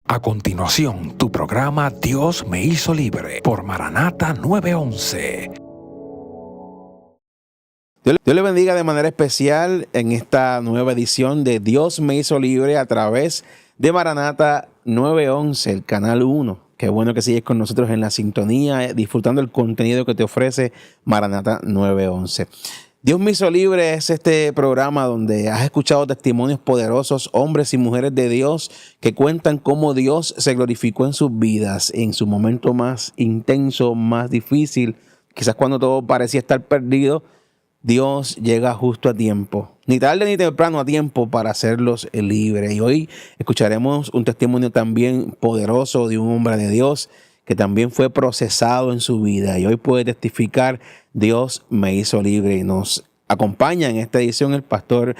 A continuación, tu programa Dios me hizo libre por Maranata 911. Dios le bendiga de manera especial en esta nueva edición de Dios me hizo libre a través de Maranata 911, el canal 1. Qué bueno que sigues con nosotros en la sintonía, disfrutando el contenido que te ofrece Maranata 911. Dios me hizo libre es este programa donde has escuchado testimonios poderosos, hombres y mujeres de Dios que cuentan cómo Dios se glorificó en sus vidas, en su momento más intenso, más difícil, quizás cuando todo parecía estar perdido. Dios llega justo a tiempo, ni tarde ni temprano a tiempo para hacerlos libres. Y hoy escucharemos un testimonio también poderoso de un hombre de Dios que también fue procesado en su vida. Y hoy puede testificar, Dios me hizo libre. Y nos acompaña en esta edición el pastor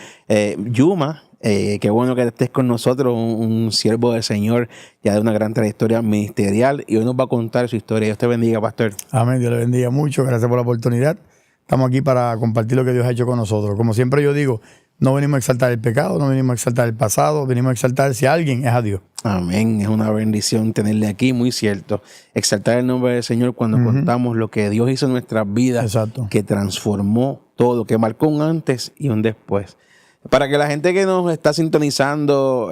Yuma. Qué bueno que estés con nosotros, un siervo del Señor ya de una gran trayectoria ministerial. Y hoy nos va a contar su historia. Dios te bendiga, pastor. Amén, Dios le bendiga mucho. Gracias por la oportunidad. Estamos aquí para compartir lo que Dios ha hecho con nosotros. Como siempre yo digo, no venimos a exaltar el pecado, no venimos a exaltar el pasado, venimos a exaltar si alguien es a Dios. Amén. Es una bendición tenerle aquí, muy cierto. Exaltar el nombre del Señor cuando contamos lo que Dios hizo en nuestras vidas. Exacto. Que transformó todo, que marcó un antes y un después. Para que la gente que nos está sintonizando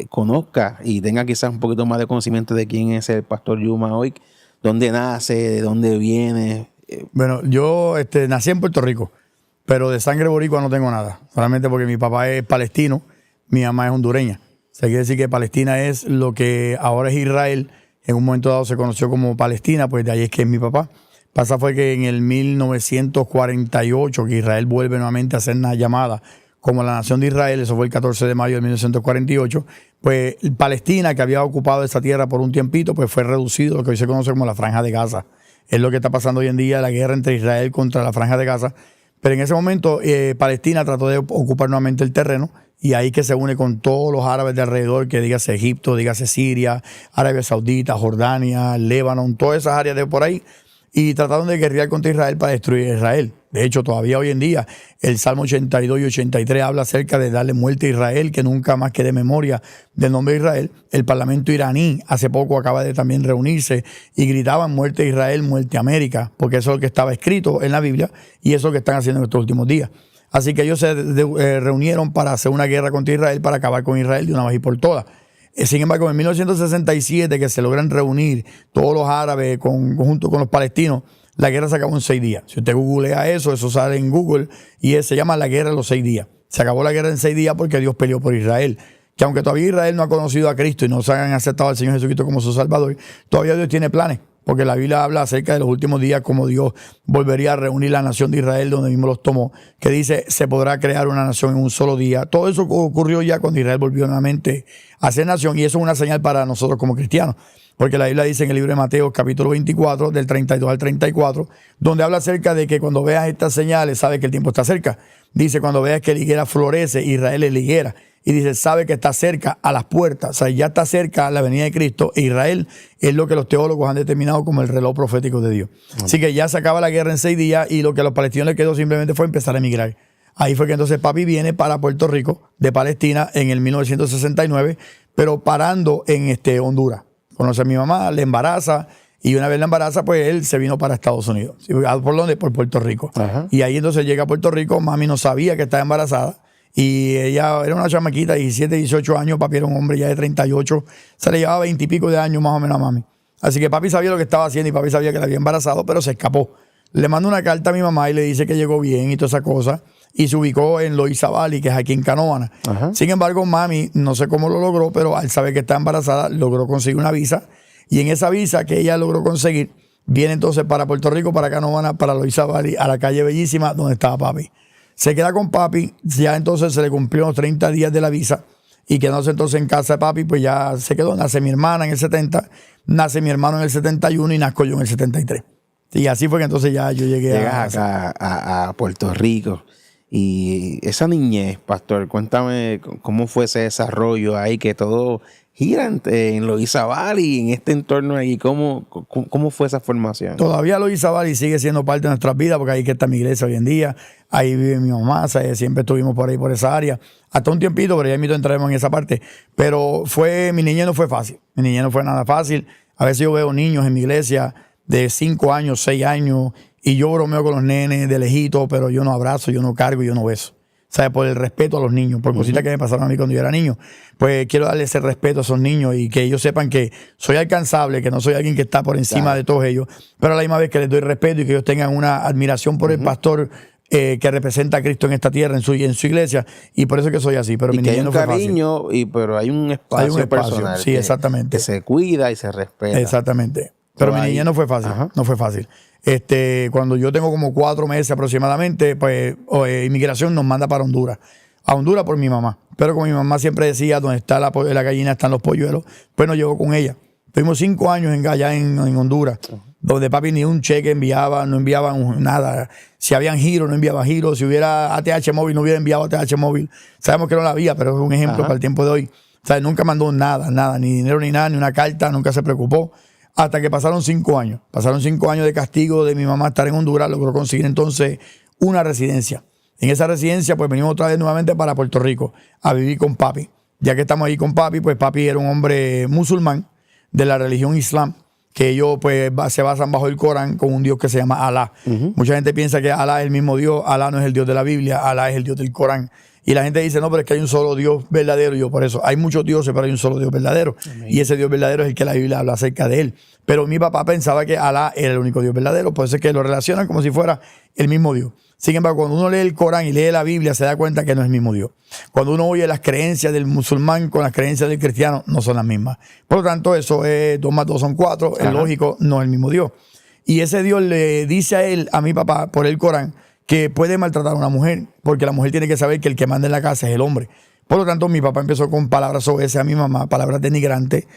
conozca y tenga quizás un poquito más de conocimiento de quién es el pastor Yuma hoy, dónde nace, de dónde viene. Bueno, yo nací en Puerto Rico, pero de sangre boricua no tengo nada. Solamente porque mi papá es palestino, mi mamá es hondureña. Se quiere decir que Palestina es lo que ahora es Israel. En un momento dado se conoció como Palestina, pues de ahí es que es mi papá. Pasa fue que en el 1948, que Israel vuelve nuevamente a hacer una llamada como la nación de Israel, eso fue el 14 de mayo de 1948, pues Palestina, que había ocupado esa tierra por un tiempito, pues fue reducido a lo que hoy se conoce como la Franja de Gaza. Es lo que está pasando hoy en día, la guerra entre Israel contra la Franja de Gaza. Pero en ese momento Palestina trató de ocupar nuevamente el terreno y ahí que se une con todos los árabes de alrededor, que dígase Egipto, dígase Siria, Arabia Saudita, Jordania, Líbano, todas esas áreas de por ahí. Y trataron de guerrear contra Israel para destruir a Israel. De hecho, todavía hoy en día, el Salmo 82 y 83 habla acerca de darle muerte a Israel, que nunca más quede memoria del nombre de Israel. El parlamento iraní hace poco acaba de también reunirse y gritaban muerte a Israel, muerte a América, porque eso es lo que estaba escrito en la Biblia y eso es lo que están haciendo en estos últimos días. Así que ellos se reunieron para hacer una guerra contra Israel, para acabar con Israel de una vez y por todas. Sin embargo, en 1967, que se logran reunir todos los árabes junto con los palestinos, la guerra se acabó en 6 días. Si usted googlea eso sale en Google y se llama la guerra de los 6 días. Se acabó la guerra en 6 días porque Dios peleó por Israel. Que aunque todavía Israel no ha conocido a Cristo y no se han aceptado al Señor Jesucristo como su Salvador, todavía Dios tiene planes. Porque la Biblia habla acerca de los últimos días, como Dios volvería a reunir la nación de Israel donde mismo los tomó, que dice, se podrá crear una nación en un solo día. Todo eso ocurrió ya cuando Israel volvió nuevamente a ser nación, y eso es una señal para nosotros como cristianos. Porque la Biblia dice en el libro de Mateo, capítulo 24, del 32 al 34, donde habla acerca de que cuando veas estas señales, sabes que el tiempo está cerca. Dice, cuando veas que la higuera florece, Israel es la higuera. Y dice, sabe que está cerca a las puertas, o sea, ya está cerca la venida de Cristo. E Israel es lo que los teólogos han determinado como el reloj profético de Dios. Así que ya se acaba la guerra en 6 días y lo que a los palestinos les quedó simplemente fue empezar a emigrar. Ahí fue que entonces papi viene para Puerto Rico, de Palestina, en el 1969, pero parando en Honduras. Conoce a mi mamá, le embaraza, y una vez la embaraza, pues él se vino para Estados Unidos. ¿Por dónde? Por Puerto Rico. Ajá. Y ahí entonces llega a Puerto Rico, mami no sabía que estaba embarazada. Y ella era una chamaquita de 17, 18 años, papi era un hombre ya de 38, se le llevaba 20 y pico de años más o menos a mami. Así que papi sabía lo que estaba haciendo y papi sabía que la había embarazado, pero se escapó. Le manda una carta a mi mamá y le dice que llegó bien y toda esa cosa, y se ubicó en Loíza Valley, que es aquí en Canóvana. Ajá. Sin embargo, mami, no sé cómo lo logró, pero al saber que está embarazada, logró conseguir una visa, y en esa visa que ella logró conseguir, viene entonces para Puerto Rico, para Canóvana, para Loíza Valley, a la calle Bellísima, donde estaba papi. Se queda con papi, ya entonces se le cumplió los 30 días de la visa y quedándose entonces en casa de papi, pues ya se quedó. Nace mi hermana en el 70, nace mi hermano en el 71 y nazco yo en el 73. Y así fue que entonces ya yo llegué acá a Puerto Rico. Y esa niñez, pastor, cuéntame cómo fue ese desarrollo ahí, que todo gira en Loíza y en este entorno aquí. ¿Cómo fue esa formación? Todavía Loíza Valley sigue siendo parte de nuestras vidas porque ahí que está mi iglesia hoy en día. Ahí vive mi mamá, siempre estuvimos por ahí, por esa área. Hasta un tiempito, pero ya mismo entraremos en esa parte. Pero mi niñez no fue fácil. Mi niñez no fue nada fácil. A veces yo veo niños en mi iglesia de 5 años, 6 años, y yo bromeo con los nenes de lejito, pero yo no abrazo, yo no cargo, yo no beso. ¿Sabes? Por el respeto a los niños, por cositas que me pasaron a mí cuando yo era niño. Pues quiero darle ese respeto a esos niños y que ellos sepan que soy alcanzable, que no soy alguien que está por encima de todos ellos, pero a la misma vez que les doy respeto y que ellos tengan una admiración por el pastor que representa a Cristo en esta tierra, en su iglesia, y por eso que soy así. Pero y mi que hay niñez un no fue cariño, pero hay un espacio personal. Sí, exactamente. Que se cuida y se respeta. Exactamente. Pero mi niñez no fue fácil. No fue fácil. Cuando yo tengo como 4 meses aproximadamente, pues inmigración nos manda para Honduras. A Honduras por mi mamá. Pero como mi mamá siempre decía, donde está la gallina están los polluelos, pues nos llevó con ella. Tuvimos 5 años allá en Honduras, donde papi ni un cheque enviaba, no enviaban nada. Si habían giros, no enviaba giros. Si hubiera ATH móvil, no hubiera enviado ATH móvil. Sabemos que no la había, pero es un ejemplo para el tiempo de hoy. O sea, nunca mandó nada, ni dinero ni nada, ni una carta, nunca se preocupó. Hasta que pasaron 5 años. Pasaron 5 años de castigo de mi mamá estar en Honduras. Logró conseguir entonces una residencia. En esa residencia, pues venimos otra vez nuevamente para Puerto Rico a vivir con papi. Ya que estamos ahí con papi, pues papi era un hombre musulmán de la religión islam, que ellos pues se basan bajo el Corán con un Dios que se llama Alá. Mucha gente piensa que Alá es el mismo Dios. Alá no es el Dios de la Biblia, Alá es el Dios del Corán. Y la gente dice, no, pero es que hay un solo Dios verdadero. Y yo, por eso, hay muchos dioses, pero hay un solo Dios verdadero. Amén. Y ese Dios verdadero es el que la Biblia habla acerca de él. Pero mi papá pensaba que Alá era el único Dios verdadero, por eso es que lo relacionan como si fuera el mismo Dios. Sin embargo, cuando uno lee el Corán y lee la Biblia, se da cuenta que no es el mismo Dios. Cuando uno oye las creencias del musulmán con las creencias del cristiano, no son las mismas. Por lo tanto, eso es 2 más 2 son 4, es lógico, no es el mismo Dios. Y ese Dios le dice a mi papá, por el Corán, que puede maltratar a una mujer, porque la mujer tiene que saber que el que manda en la casa es el hombre. Por lo tanto, mi papá empezó con palabras soeces a mi mamá, palabras denigrantes,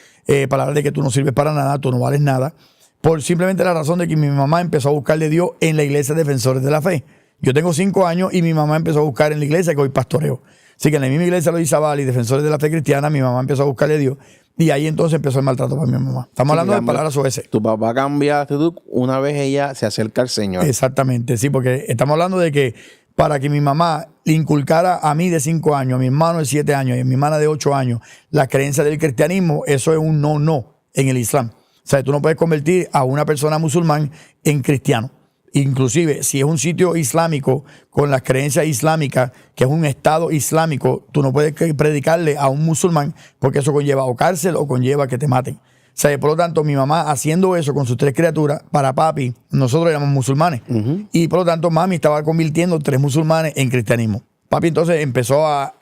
palabras de que tú no sirves para nada, tú no vales nada, por simplemente la razón de que mi mamá empezó a buscar de Dios en la iglesia Defensores de la Fe. Yo tengo 5 años y mi mamá empezó a buscar en la iglesia que hoy pastoreo. Así que en la misma iglesia Loíza Valley, Defensores de la Fe Cristiana, mi mamá empezó a buscarle a Dios. Y ahí entonces empezó el maltrato para mi mamá. Estamos hablando de palabras soeces. Tu papá cambia de actitud una vez ella se acerca al Señor. Exactamente, sí, porque estamos hablando de que para que mi mamá le inculcara a mí de 5 años, a mi hermano de 7 años y a mi hermana de 8 años la creencia del cristianismo, eso es un no en el Islam. O sea, tú no puedes convertir a una persona musulmán en cristiano. Inclusive, si es un sitio islámico con las creencias islámicas, que es un estado islámico, tú no puedes predicarle a un musulmán porque eso conlleva o cárcel o conlleva que te maten. O sea, por lo tanto, mi mamá haciendo eso con sus 3 criaturas, para papi, nosotros éramos musulmanes. Y por lo tanto, mami estaba convirtiendo 3 musulmanes en cristianismo. Papi entonces empezó a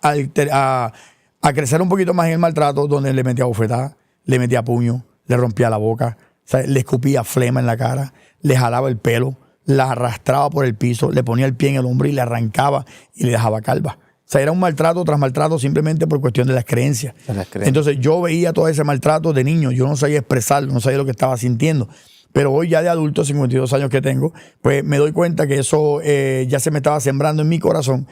crecer un poquito más en el maltrato, donde le metía bofetada, le metía puño, le rompía la boca, o sea, le escupía flema en la cara, le jalaba el pelo, la arrastraba por el piso, le ponía el pie en el hombro y le arrancaba y le dejaba calva. O sea, era un maltrato tras maltrato simplemente por cuestión de las creencias. Entonces yo veía todo ese maltrato de niño, yo no sabía expresarlo, no sabía lo que estaba sintiendo. Pero hoy ya de adulto, 52 años que tengo, pues me doy cuenta que eso ya se me estaba sembrando en mi corazón.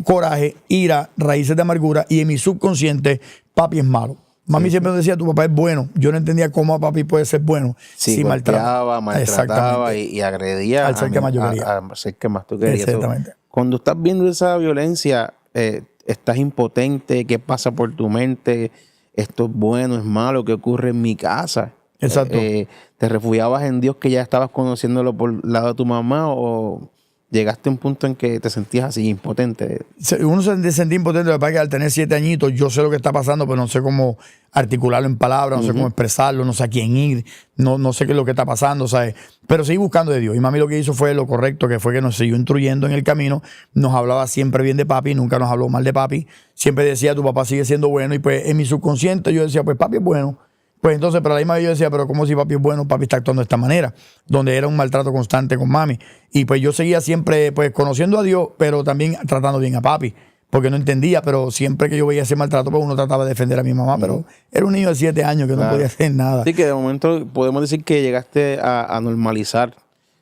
Coraje, ira, raíces de amargura, y en mi subconsciente, papi es malo. Mami siempre me decía, tu papá es bueno. Yo no entendía cómo a papi puede ser bueno. Sí, maltrataba y agredía al ser que más yo quería. Al ser que más tú querías. Exactamente. Cuando estás viendo esa violencia, estás impotente, ¿qué pasa por tu mente? Esto es bueno, es malo, ¿qué ocurre en mi casa? Exacto. ¿Te refugiabas en Dios que ya estabas conociéndolo por el lado de tu mamá o llegaste a un punto en que te sentías así impotente? Uno se sentía impotente, lo que pasa es que al tener 7 añitos yo sé lo que está pasando, pero no sé cómo articularlo en palabras, no sé cómo expresarlo, no sé a quién ir, no sé qué es lo que está pasando, ¿sabes? Pero seguí buscando de Dios. Y mami lo que hizo fue lo correcto, que fue que nos siguió instruyendo en el camino, nos hablaba siempre bien de papi, nunca nos habló mal de papi, siempre decía, tu papá sigue siendo bueno, y pues en mi subconsciente yo decía, pues papi es bueno. Pues entonces, pero a la misma vez yo decía, pero ¿cómo si papi es bueno? Papi está actuando de esta manera, donde era un maltrato constante con mami. Y pues yo seguía siempre, pues conociendo a Dios, pero también tratando bien a papi, porque no entendía, pero siempre que yo veía ese maltrato, pues uno trataba de defender a mi mamá, pero era un niño de 7 años que no podía hacer nada. Así que de momento podemos decir que llegaste a normalizar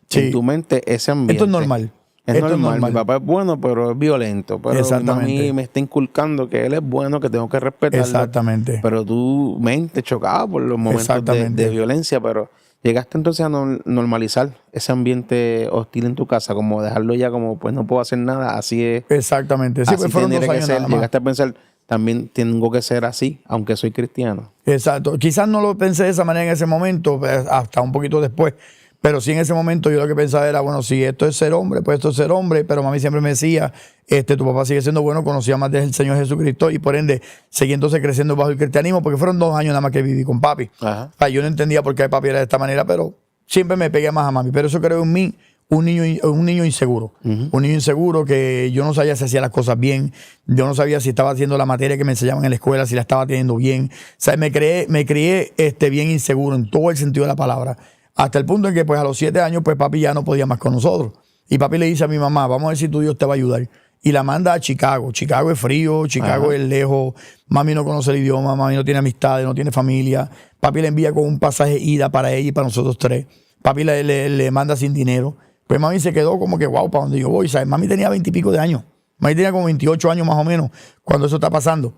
en tu mente ese ambiente. Esto es normal. Es normal. Mi papá es bueno, pero es violento. Pero Exactamente. mami me está inculcando que él es bueno, que tengo que respetarlo. Exactamente. Pero tu mente chocaba por los momentos de violencia, pero llegaste entonces a normalizar ese ambiente hostil en tu casa, como dejarlo ya como, pues no puedo hacer nada, así es. Exactamente. Sí, así pues fueron 2 años nada más. Llegaste a pensar, también tengo que ser así, aunque soy cristiano. Exacto. Quizás no lo pensé de esa manera en ese momento, hasta un poquito después. Pero sí en ese momento yo lo que pensaba era, bueno, si esto es ser hombre, pues esto es ser hombre. Pero mami siempre me decía, tu papá sigue siendo bueno, conocía más del Señor Jesucristo y por ende seguí entonces creciendo bajo el cristianismo, porque fueron 2 años nada más que viví con papi. Ajá. Yo no entendía por qué papi era de esta manera, pero siempre me pegué más a mami. Pero eso creo en mí un niño inseguro. Un niño inseguro que yo no sabía si hacía las cosas bien. Yo no sabía si estaba haciendo la materia que me enseñaban en la escuela, si la estaba teniendo bien. O sea, me crié bien inseguro en todo el sentido de la palabra. Hasta el punto en que pues a los 7 años pues papi ya no podía más con nosotros. Y papi le dice a mi mamá, vamos a ver si tu Dios te va a ayudar. Y la manda a Chicago. Chicago es frío, Chicago es lejos. Mami no conoce el idioma, mami no tiene amistades, no tiene familia. Papi le envía con un pasaje ida para ella y para nosotros 3. Papi le manda sin dinero. Pues mami se quedó como que, wow, ¿para dónde yo voy? ¿Sabes? Mami tenía 20 y pico de años. Mami tenía como 28 años más o menos cuando eso está pasando.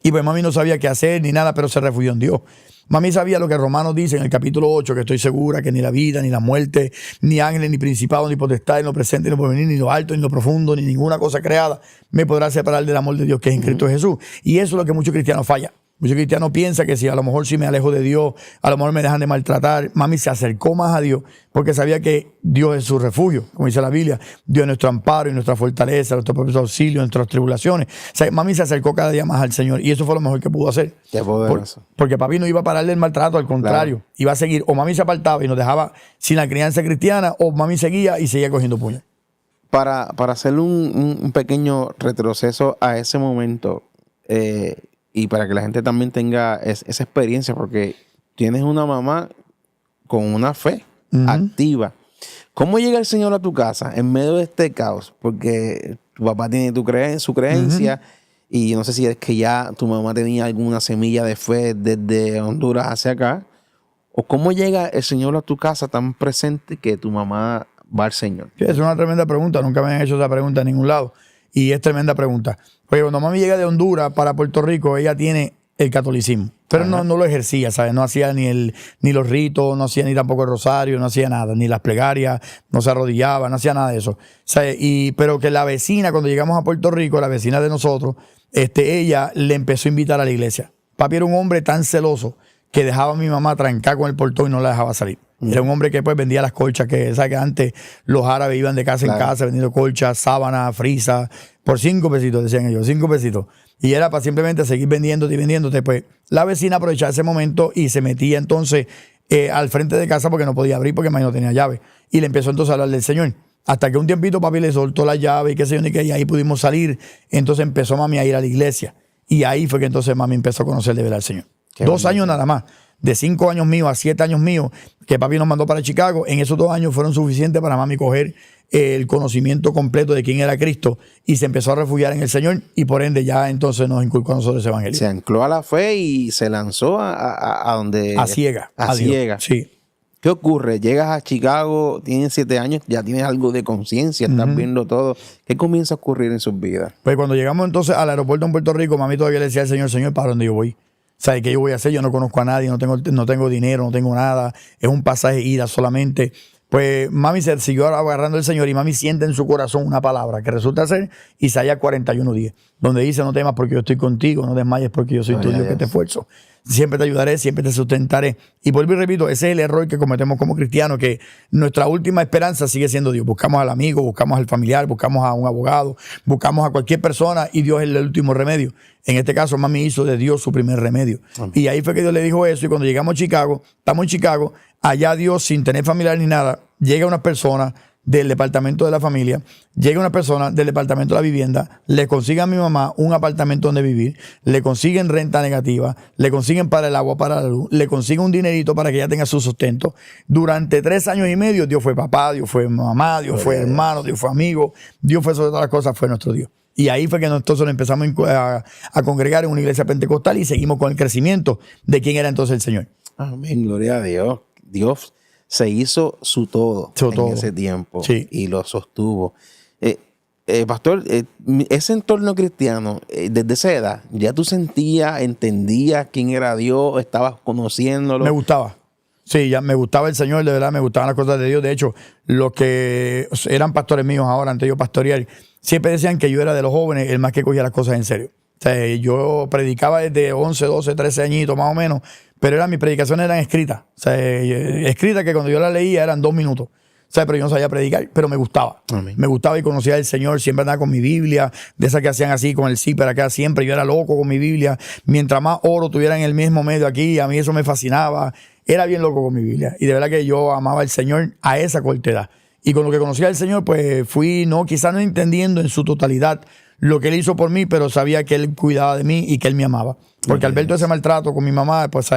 Y pues mami no sabía qué hacer ni nada, pero se refugió en Dios. Mami sabía lo que Romanos dice en el capítulo 8, que estoy segura que ni la vida, ni la muerte, ni ángeles, ni principados, ni potestades, ni lo presente, ni lo porvenir, ni lo alto, ni lo profundo, ni ninguna cosa creada me podrá separar del amor de Dios que es en Cristo Jesús. Y eso es lo que muchos cristianos fallan. Muchos cristianos piensan que si a lo mejor si me alejo de Dios, a lo mejor me dejan de maltratar. Mami se acercó más a Dios porque sabía que Dios es su refugio, como dice la Biblia. Dios es nuestro amparo y nuestra fortaleza, nuestro propio auxilio, nuestras tribulaciones. O sea, mami se acercó cada día más al Señor y eso fue lo mejor que pudo hacer. Qué poderoso. Porque papi no iba a pararle el maltrato, al contrario. Claro. Iba a seguir. O mami se apartaba y nos dejaba sin la crianza cristiana, o mami seguía y seguía cogiendo puños. Para hacer un pequeño retroceso a ese momento, y para que la gente también tenga esa experiencia, porque tienes una mamá con una fe activa. ¿Cómo llega el Señor a tu casa en medio de este caos? Porque tu papá tiene su creencia y no sé si es que ya tu mamá tenía alguna semilla de fe desde Honduras hacia acá. ¿O cómo llega el Señor a tu casa tan presente que tu mamá va al Señor? Sí, es una tremenda pregunta. Nunca me han hecho esa pregunta en ningún lado. Y es tremenda pregunta. Porque cuando mami llega de Honduras para Puerto Rico, ella tiene el catolicismo. Pero no lo ejercía, ¿sabes? No hacía ni los ritos, no hacía ni tampoco el rosario, no hacía nada, ni las plegarias, no se arrodillaba, no hacía nada de eso. ¿Sabes? Pero que la vecina, cuando llegamos a Puerto Rico, la vecina de nosotros, ella le empezó a invitar a la iglesia. Papi era un hombre tan celoso que dejaba a mi mamá trancar con el portón y no la dejaba salir. Era un hombre que pues vendía las colchas, ¿sabes? Que antes los árabes iban de casa en casa vendiendo colchas, sábanas, frisas, por 5 pesitos, decían ellos, 5 pesitos. Y era para simplemente seguir vendiéndote y vendiéndote. Pues la vecina aprovechaba ese momento y se metía entonces al frente de casa porque no podía abrir porque mami no tenía llave. Y le empezó entonces a hablar del Señor. Hasta que un tiempito papi le soltó la llave y qué sé yo, ni qué, y ahí pudimos salir. Entonces empezó mami a ir a la iglesia. Y ahí fue que entonces mami empezó a conocer de verdad al Señor. 2 años nada más. De 5 años míos a 7 años míos que papi nos mandó para Chicago, en esos 2 años fueron suficientes para mami coger el conocimiento completo de quién era Cristo y se empezó a refugiar en el Señor y por ende ya entonces nos inculcó a nosotros ese evangelio. Se ancló a la fe y se lanzó a donde... A ciega. A ciega. Sí. ¿Qué ocurre? Llegas a Chicago, tienes 7 años, ya tienes algo de conciencia, estás viendo todo. ¿Qué comienza a ocurrir en sus vidas? Pues cuando llegamos entonces al aeropuerto en Puerto Rico, mami todavía le decía al Señor, ¿para dónde yo voy? ¿Sabes qué yo voy a hacer? Yo no conozco a nadie, no tengo dinero, no tengo nada. Es un pasaje ida solamente. Pues mami se siguió agarrando al Señor y mami siente en su corazón una palabra que resulta ser Isaías 41:10, donde dice, no temas porque yo estoy contigo, no desmayes porque yo soy tu Dios que te esfuerzo. Siempre te ayudaré, siempre te sustentaré. Y vuelvo y repito, ese es el error que cometemos como cristianos, que nuestra última esperanza sigue siendo Dios. Buscamos al amigo, buscamos al familiar, buscamos a un abogado, buscamos a cualquier persona y Dios es el último remedio. En este caso, mami hizo de Dios su primer remedio. Y ahí fue que Dios le dijo eso. Y cuando llegamos a Chicago, estamos en Chicago, allá Dios, sin tener familiar ni nada, llega una persona del departamento de la familia, llega una persona del departamento de la vivienda, le consigue a mi mamá un apartamento donde vivir, le consiguen renta negativa, le consiguen para el agua, para la luz, le consiguen un dinerito para que ella tenga su sustento. Durante 3 años y medio, Dios fue papá, Dios fue mamá, Dios fue hermano, Dios fue amigo, Dios fue sobre todas las cosas, fue nuestro Dios. Y ahí fue que nosotros nos empezamos a congregar en una iglesia pentecostal y seguimos con el crecimiento de quién era entonces el Señor. Amén, gloria a Dios. Dios se hizo su todo en ese tiempo Sí. y lo sostuvo. Pastor, ese entorno cristiano, desde esa edad, ¿ya tú sentías, entendías quién era Dios, estabas conociéndolo? Me gustaba. Sí, ya me gustaba el Señor, de verdad, me gustaban las cosas de Dios. De hecho, los que eran pastores míos ahora, antes de yo pastorear, siempre decían que yo era de los jóvenes el más que cogía las cosas en serio. O sea, yo predicaba desde 11, 12, 13 añitos más o menos, pero mis predicaciones eran escritas. O sea, escritas que cuando yo las leía eran 2 minutos. O sea, pero yo no sabía predicar, pero me gustaba. Amén. Me gustaba y conocía al Señor, siempre andaba con mi Biblia, de esas que hacían así con el zipper acá siempre. Yo era loco con mi Biblia. Mientras más oro tuviera en el mismo medio aquí, a mí eso me fascinaba. Era bien loco con mi Biblia. Y de verdad que yo amaba al Señor a esa corta edad. Y con lo que conocía al Señor, pues fui, quizás no entendiendo en su totalidad lo que Él hizo por mí, pero sabía que Él cuidaba de mí y que Él me amaba. Porque al ver todo ese maltrato con mi mamá, pues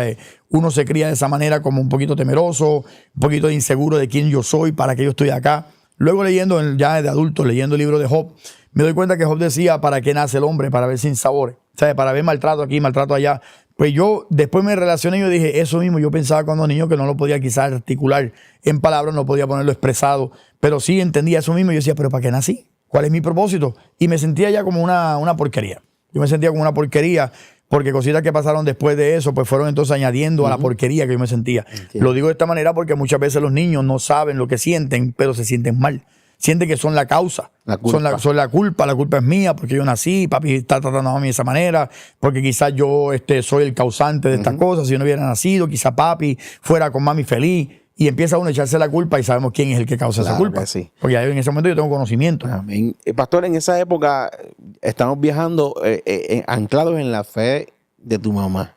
uno se cría de esa manera como un poquito temeroso, un poquito inseguro de quién yo soy, para qué yo estoy acá. Luego leyendo, ya de adulto, leyendo el libro de Job, me doy cuenta que Job decía, ¿para qué nace el hombre? Para ver sin sabores. O sea, para ver maltrato aquí, maltrato allá. Pues yo después me relacioné y yo dije, eso mismo yo pensaba cuando niño que no lo podía quizás articular en palabras, no podía ponerlo expresado, pero sí entendía eso mismo y yo decía, ¿pero para qué nací? ¿Cuál es mi propósito? Y me sentía ya como una porquería. Yo me sentía como una porquería porque cositas que pasaron después de eso pues fueron entonces añadiendo a la porquería que yo me sentía. Lo digo de esta manera porque muchas veces los niños no saben lo que sienten, pero se sienten mal. Sienten que son la causa, son la culpa es mía porque yo nací, papi está tratando a mí de esa manera, porque quizás yo soy el causante de estas cosas, si yo no hubiera nacido, quizás papi fuera con mami feliz, y empieza uno a echarse la culpa y sabemos quién es el que causa esa culpa. Sí. Porque ya en ese momento yo tengo conocimiento. Amén. Pastor, en esa época estamos viajando anclados en la fe de tu mamá.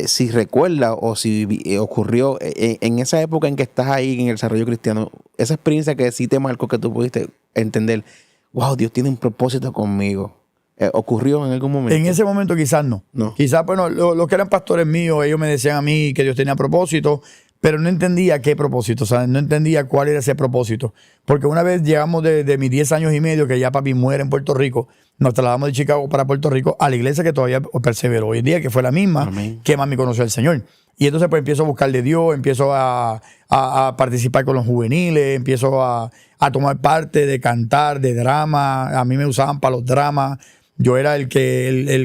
Si recuerdas o si ocurrió en esa época en que estás ahí en el desarrollo cristiano, esa experiencia que sí te marcó, que tú pudiste entender, wow, Dios tiene un propósito conmigo. ¿Ocurrió en algún momento? En ese momento quizás no. Quizás, bueno, los que eran pastores míos, ellos me decían a mí que Dios tenía propósito, pero no entendía qué propósito, o sea, no entendía cuál era ese propósito. Porque una vez llegamos de mis 10 años y medio, que ya papi muere en Puerto Rico, nos trasladamos de Chicago para Puerto Rico a la iglesia que todavía perseveró hoy en día, que fue la misma. Amén. Que mami conoció al Señor. Y entonces pues empiezo a buscar de Dios, empiezo a participar con los juveniles, empiezo a tomar parte de cantar, de drama. A mí me usaban para los dramas. Yo era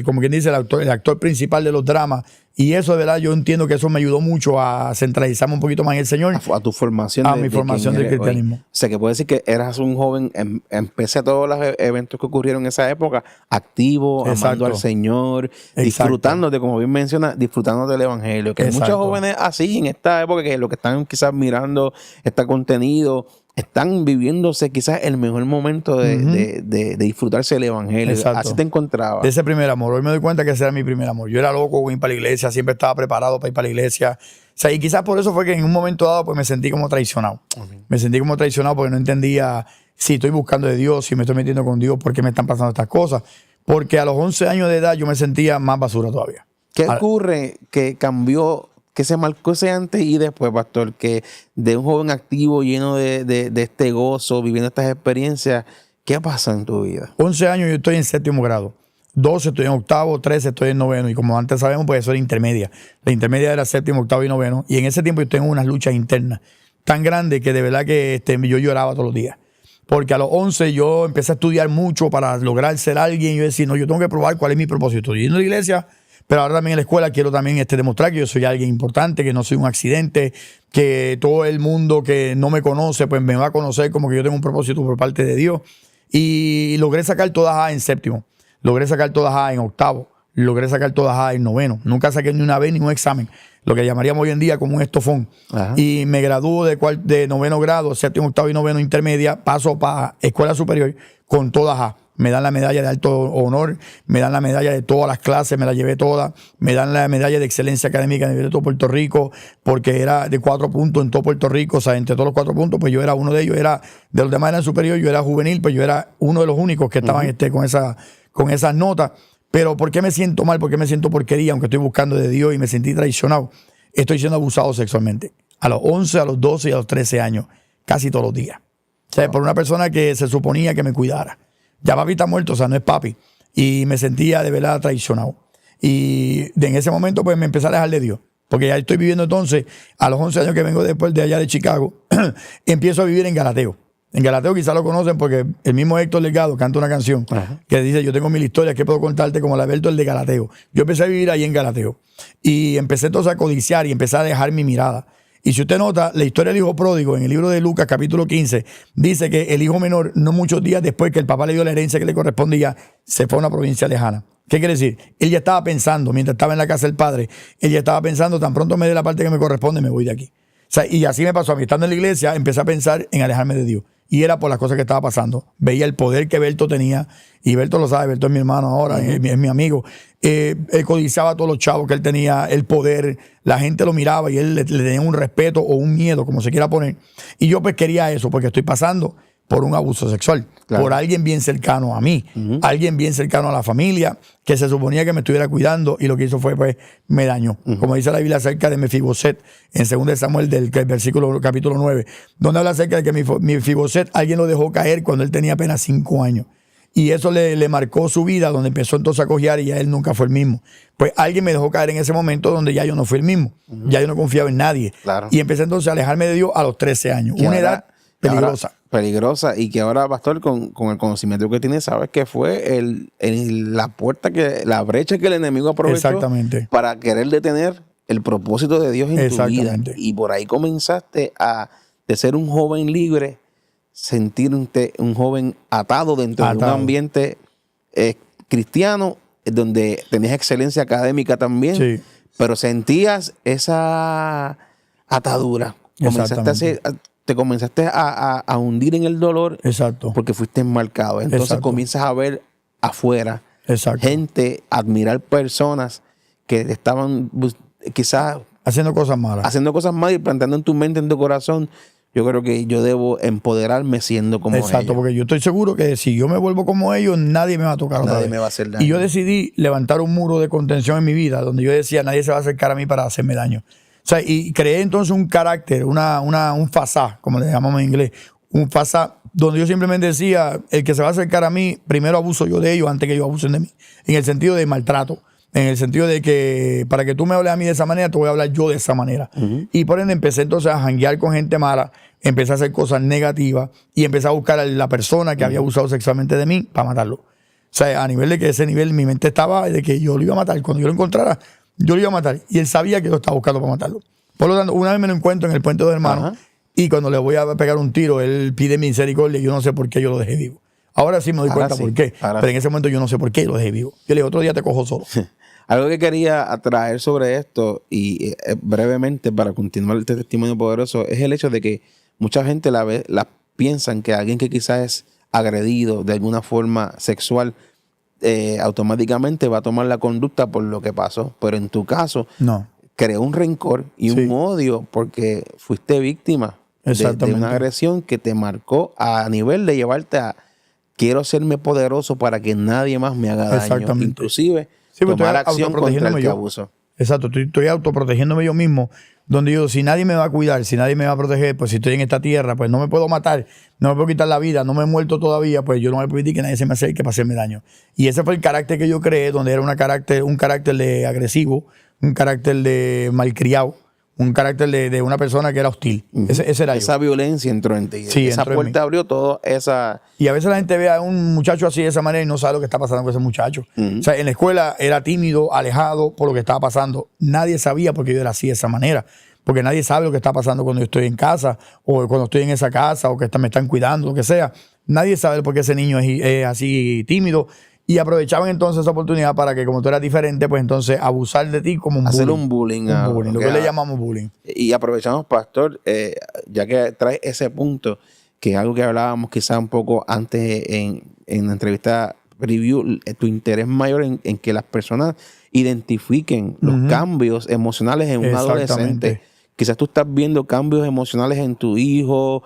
como quien dice, el actor principal de los dramas. Y eso, de verdad, yo entiendo que eso me ayudó mucho a centralizarme un poquito más en el Señor. A tu formación. A mi formación del cristianismo. Hoy. O sea, que puede decir que eras un joven, empecé a todos los eventos que ocurrieron en esa época, activo, amando al Señor, disfrutándote, como bien menciona, disfrutando del Evangelio. Que hay muchos jóvenes así en esta época que lo que están quizás mirando este contenido, están viviéndose quizás el mejor momento de disfrutarse del Evangelio. Exacto. Así te encontrabas. De ese primer amor. Hoy me doy cuenta que ese era mi primer amor. Yo era loco con ir para la iglesia, siempre estaba preparado para ir para la iglesia. O sea, y quizás por eso fue que en un momento dado pues me sentí como traicionado. Me sentí como traicionado porque no entendía si estoy buscando de Dios, si me estoy metiendo con Dios, por qué me están pasando estas cosas. Porque a los 11 años de edad yo me sentía más basura todavía. ¿Qué ocurre que cambió, que se marcó ese antes y después, pastor? Que de un joven activo, lleno de este gozo, viviendo estas experiencias, ¿qué pasa en tu vida? 11 años yo estoy en 7º grado. 12 estoy en 8º, 13 estoy en 9º. Y como antes sabemos, pues eso era intermedia. La intermedia era 7º, 8º y 9º. Y en ese tiempo yo tengo unas luchas internas tan grandes que de verdad que yo lloraba todos los días. Porque a los 11 yo empecé a estudiar mucho para lograr ser alguien. Y yo decía, no, yo tengo que probar cuál es mi propósito. Estoy yendo a la iglesia, pero ahora también en la escuela quiero también demostrar que yo soy alguien importante, que no soy un accidente, que todo el mundo que no me conoce pues me va a conocer como que yo tengo un propósito por parte de Dios. Y logré sacar todas A en 7º. Logré sacar todas A en 8º. Logré sacar todas A en 9º. Nunca saqué ni una B ni un examen. Lo que llamaríamos hoy en día como un estofón. Ajá. Y me gradúo de 9º grado, 7º, 8º y 9º intermedia. Paso para escuela superior con todas A. Me dan la medalla de alto honor, me dan la medalla de todas las clases, me la llevé todas, me dan la medalla de excelencia académica a nivel de todo Puerto Rico, porque era de 4 puntos en todo Puerto Rico, o sea, entre todos los 4 puntos, pues yo era uno de ellos, de los demás eran superior, yo era juvenil, pues yo era uno de los únicos que estaban con esas notas. Pero ¿por qué me siento mal? ¿Por qué me siento porquería? Aunque estoy buscando de Dios y me sentí traicionado, estoy siendo abusado sexualmente. A los 11, a los 12 y a los 13 años, casi todos los días. O sea, por una persona que se suponía que me cuidara. Ya papi está muerto, o sea, no es papi. Y me sentía de verdad traicionado. Y en ese momento pues me empecé a alejar de Dios. Porque ya estoy viviendo entonces, a los 11 años que vengo después de allá de Chicago, empiezo a vivir en Galateo. En Galateo quizás lo conocen porque el mismo Héctor Delgado canta una canción que dice, yo tengo 1000 historias que puedo contarte como la de Alberto, el de Galateo. Yo empecé a vivir ahí en Galateo. Y empecé entonces a codiciar y empecé a dejar mi mirada. Y si usted nota, la historia del hijo pródigo en el libro de Lucas, capítulo 15, dice que el hijo menor, no muchos días después que el papá le dio la herencia que le correspondía, se fue a una provincia lejana. ¿Qué quiere decir? Él ya estaba pensando, mientras estaba en la casa del padre, él ya estaba pensando, tan pronto me dé la parte que me corresponde, me voy de aquí. O sea, y así me pasó a mí, estando en la iglesia, empecé a pensar en alejarme de Dios. Y era por las cosas que estaba pasando. Veía el poder que Berto tenía, y Berto lo sabe, Berto es mi hermano ahora, es mi amigo. Él codiciaba a todos los chavos que él tenía, el poder, la gente lo miraba y él le tenía un respeto o un miedo, como se quiera poner. Y yo pues quería eso, porque estoy pasando por un abuso sexual, por alguien bien cercano a mí, alguien bien cercano a la familia, que se suponía que me estuviera cuidando, y lo que hizo fue, pues, me dañó. Como dice la Biblia acerca de Mefiboset, en 2 Samuel, del versículo capítulo 9, donde habla acerca de que Mefiboset, alguien lo dejó caer cuando él tenía apenas 5 años. Y eso le marcó su vida, donde empezó entonces a cojear y ya él nunca fue el mismo. Pues alguien me dejó caer en ese momento donde ya yo no fui el mismo. Ya yo no confiaba en nadie. Claro. Y empecé entonces a alejarme de Dios a los 13 años. Una edad peligrosa. Peligrosa, y que ahora, pastor, con el conocimiento que tiene, sabes que fue la brecha que el enemigo aprovechó para querer detener el propósito de Dios en tu vida. Y por ahí comenzaste de ser un joven libre, sentirte un joven atado dentro de un ambiente cristiano, donde tenías excelencia académica también, pero sentías esa atadura. Te comenzaste a hundir en el dolor porque fuiste enmarcado. Entonces comienzas a ver afuera gente, admirar personas que estaban quizás haciendo cosas malas y plantando en tu mente, en tu corazón, yo creo que yo debo empoderarme siendo como ellos. Porque yo estoy seguro que si yo me vuelvo como ellos, nadie me va a tocar otra vez. Nadie me va a hacer daño. Y yo decidí levantar un muro de contención en mi vida, donde yo decía, nadie se va a acercar a mí para hacerme daño. O sea, y creé entonces un carácter, un fasá, como le llamamos en inglés, un fasá, donde yo simplemente decía, el que se va a acercar a mí, primero abuso yo de ellos antes que ellos abusen de mí, en el sentido de maltrato, en el sentido de que para que tú me hables a mí de esa manera, te voy a hablar yo de esa manera. Y por ende empecé entonces a janguear con gente mala, empecé a hacer cosas negativas y empecé a buscar a la persona que había abusado sexualmente de mí para matarlo. O sea, a nivel de que ese nivel mi mente estaba de que yo lo iba a matar. Cuando yo lo encontrara, yo lo iba a matar. Y él sabía que yo estaba buscando para matarlo. Por lo tanto, una vez me lo encuentro en el puente de hermanos y cuando le voy a pegar un tiro, él pide misericordia y yo no sé por qué yo lo dejé vivo. Ahora sí me doy cuenta por qué. Pero en ese momento yo no sé por qué lo dejé vivo. Yo le dije, otro día te cojo solo. Algo que quería atraer sobre esto y brevemente para continuar este testimonio poderoso es el hecho de que mucha gente la piensan que alguien que quizás es agredido de alguna forma sexual automáticamente va a tomar la conducta por lo que pasó. Pero en tu caso, creó un rencor y un odio porque fuiste víctima de una agresión que te marcó a nivel de llevarte a quiero serme poderoso para que nadie más me haga daño. Inclusive tomar acción contra el que abusó. Exacto, estoy autoprotegiéndome yo mismo, donde yo, si nadie me va a cuidar, si nadie me va a proteger, pues si estoy en esta tierra, pues no me puedo matar, no me puedo quitar la vida, no me he muerto todavía, pues yo no me permití que nadie se me acerque para hacerme daño. Y ese fue el carácter que yo creé, donde era un carácter de agresivo, un carácter de malcriado, un carácter de una persona que era hostil. Ese era esa violencia entró en ti. Sí, esa puerta abrió toda esa... Y a veces la gente ve a un muchacho así de esa manera y no sabe lo que está pasando con ese muchacho. O sea, en la escuela era tímido, alejado por lo que estaba pasando. Nadie sabía por qué yo era así de esa manera. Porque nadie sabe lo que está pasando cuando yo estoy en casa o cuando estoy en esa casa o que me están cuidando, lo que sea. Nadie sabe por qué ese niño es así tímido. Y aprovechaban entonces esa oportunidad para que, como tú eras diferente, pues entonces abusar de ti como un hacer bullying. un bullying. Lo que le llamamos bullying. Y aprovechamos, pastor, ya que traes ese punto, que es algo que hablábamos quizá un poco antes en la entrevista preview, tu interés mayor en que las personas identifiquen los cambios emocionales en un adolescente quizás tú estás viendo cambios emocionales en tu hijo,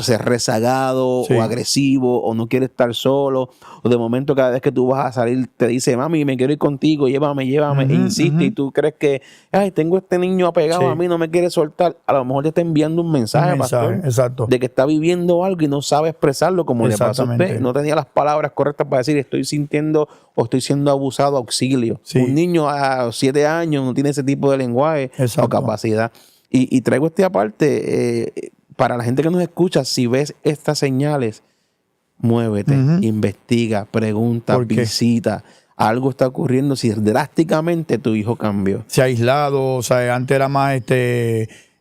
ser rezagado Sí. o agresivo, o no quiere estar solo, o de momento cada vez que tú vas a salir te dice, mami, me quiero ir contigo, llévame, e insiste, y tú crees que, ay, tengo este niño apegado Sí. a mí, no me quiere soltar. A lo mejor te está enviando un mensaje, pastor, exacto. de que está viviendo algo y no sabe expresarlo como le pasó a Exactamente. usted. No tenía las palabras correctas para decir, estoy sintiendo o estoy siendo abusado, auxilio. Sí. Un niño a 7 años no tiene ese tipo de lenguaje Exacto. o capacidad. Y traigo este aparte, para la gente que nos escucha, si ves estas señales, muévete, investiga, pregunta, ¿Por qué? visita. Algo está ocurriendo si drásticamente tu hijo cambió. Se ha aislado, o sea, antes era más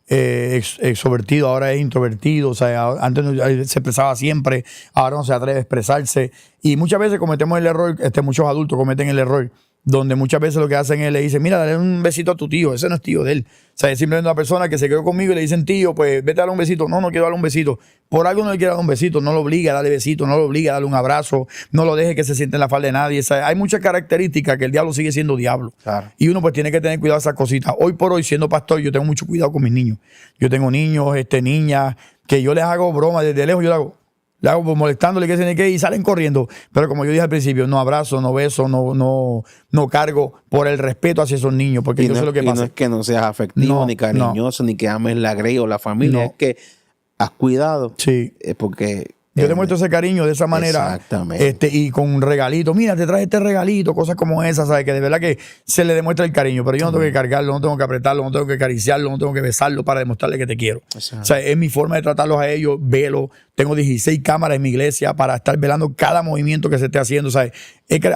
extrovertido, ahora es introvertido, o sea, antes se expresaba siempre, ahora no se atreve a expresarse. Y muchas veces cometemos el error, muchos adultos cometen el error, donde muchas veces lo que hacen es le dicen, mira, dale un besito a tu tío, ese no es tío de él. O sea, es simplemente una persona que se quedó conmigo y le dicen, tío, pues vete a darle un besito. No, no quiero darle un besito. Por algo no le quiere dar un besito, no lo obliga a darle besito, no lo obliga a darle un abrazo, no lo deje que se siente en la falda de nadie. O sea, hay muchas características que el diablo sigue siendo diablo. Claro. Y uno pues tiene que tener cuidado de esas cositas. Hoy por hoy, siendo pastor, yo tengo mucho cuidado con mis niños. Yo tengo niños, niñas, que yo les hago broma desde lejos, yo le hago molestándole que tiene que y salen corriendo. Pero como yo dije al principio, no abrazo, no beso, no cargo por el respeto hacia esos niños, porque yo sé lo que pasa. No es que no seas afectivo, No, ni cariñoso, ni que ames la grey o la familia. No. Es que has cuidado. Sí. Porque Yo demuestro ese cariño de esa manera. Exactamente. Y con un regalito. Mira, te traje este regalito, cosas como esas, ¿sabes? Que de verdad que se le demuestra el cariño. Pero yo no tengo que cargarlo, no tengo que apretarlo, no tengo que acariciarlo, no tengo que besarlo para demostrarle que te quiero. Exacto. O sea, es mi forma de tratarlos a ellos, velo. Tengo 16 cámaras en mi iglesia para estar velando cada movimiento que se esté haciendo. O sea,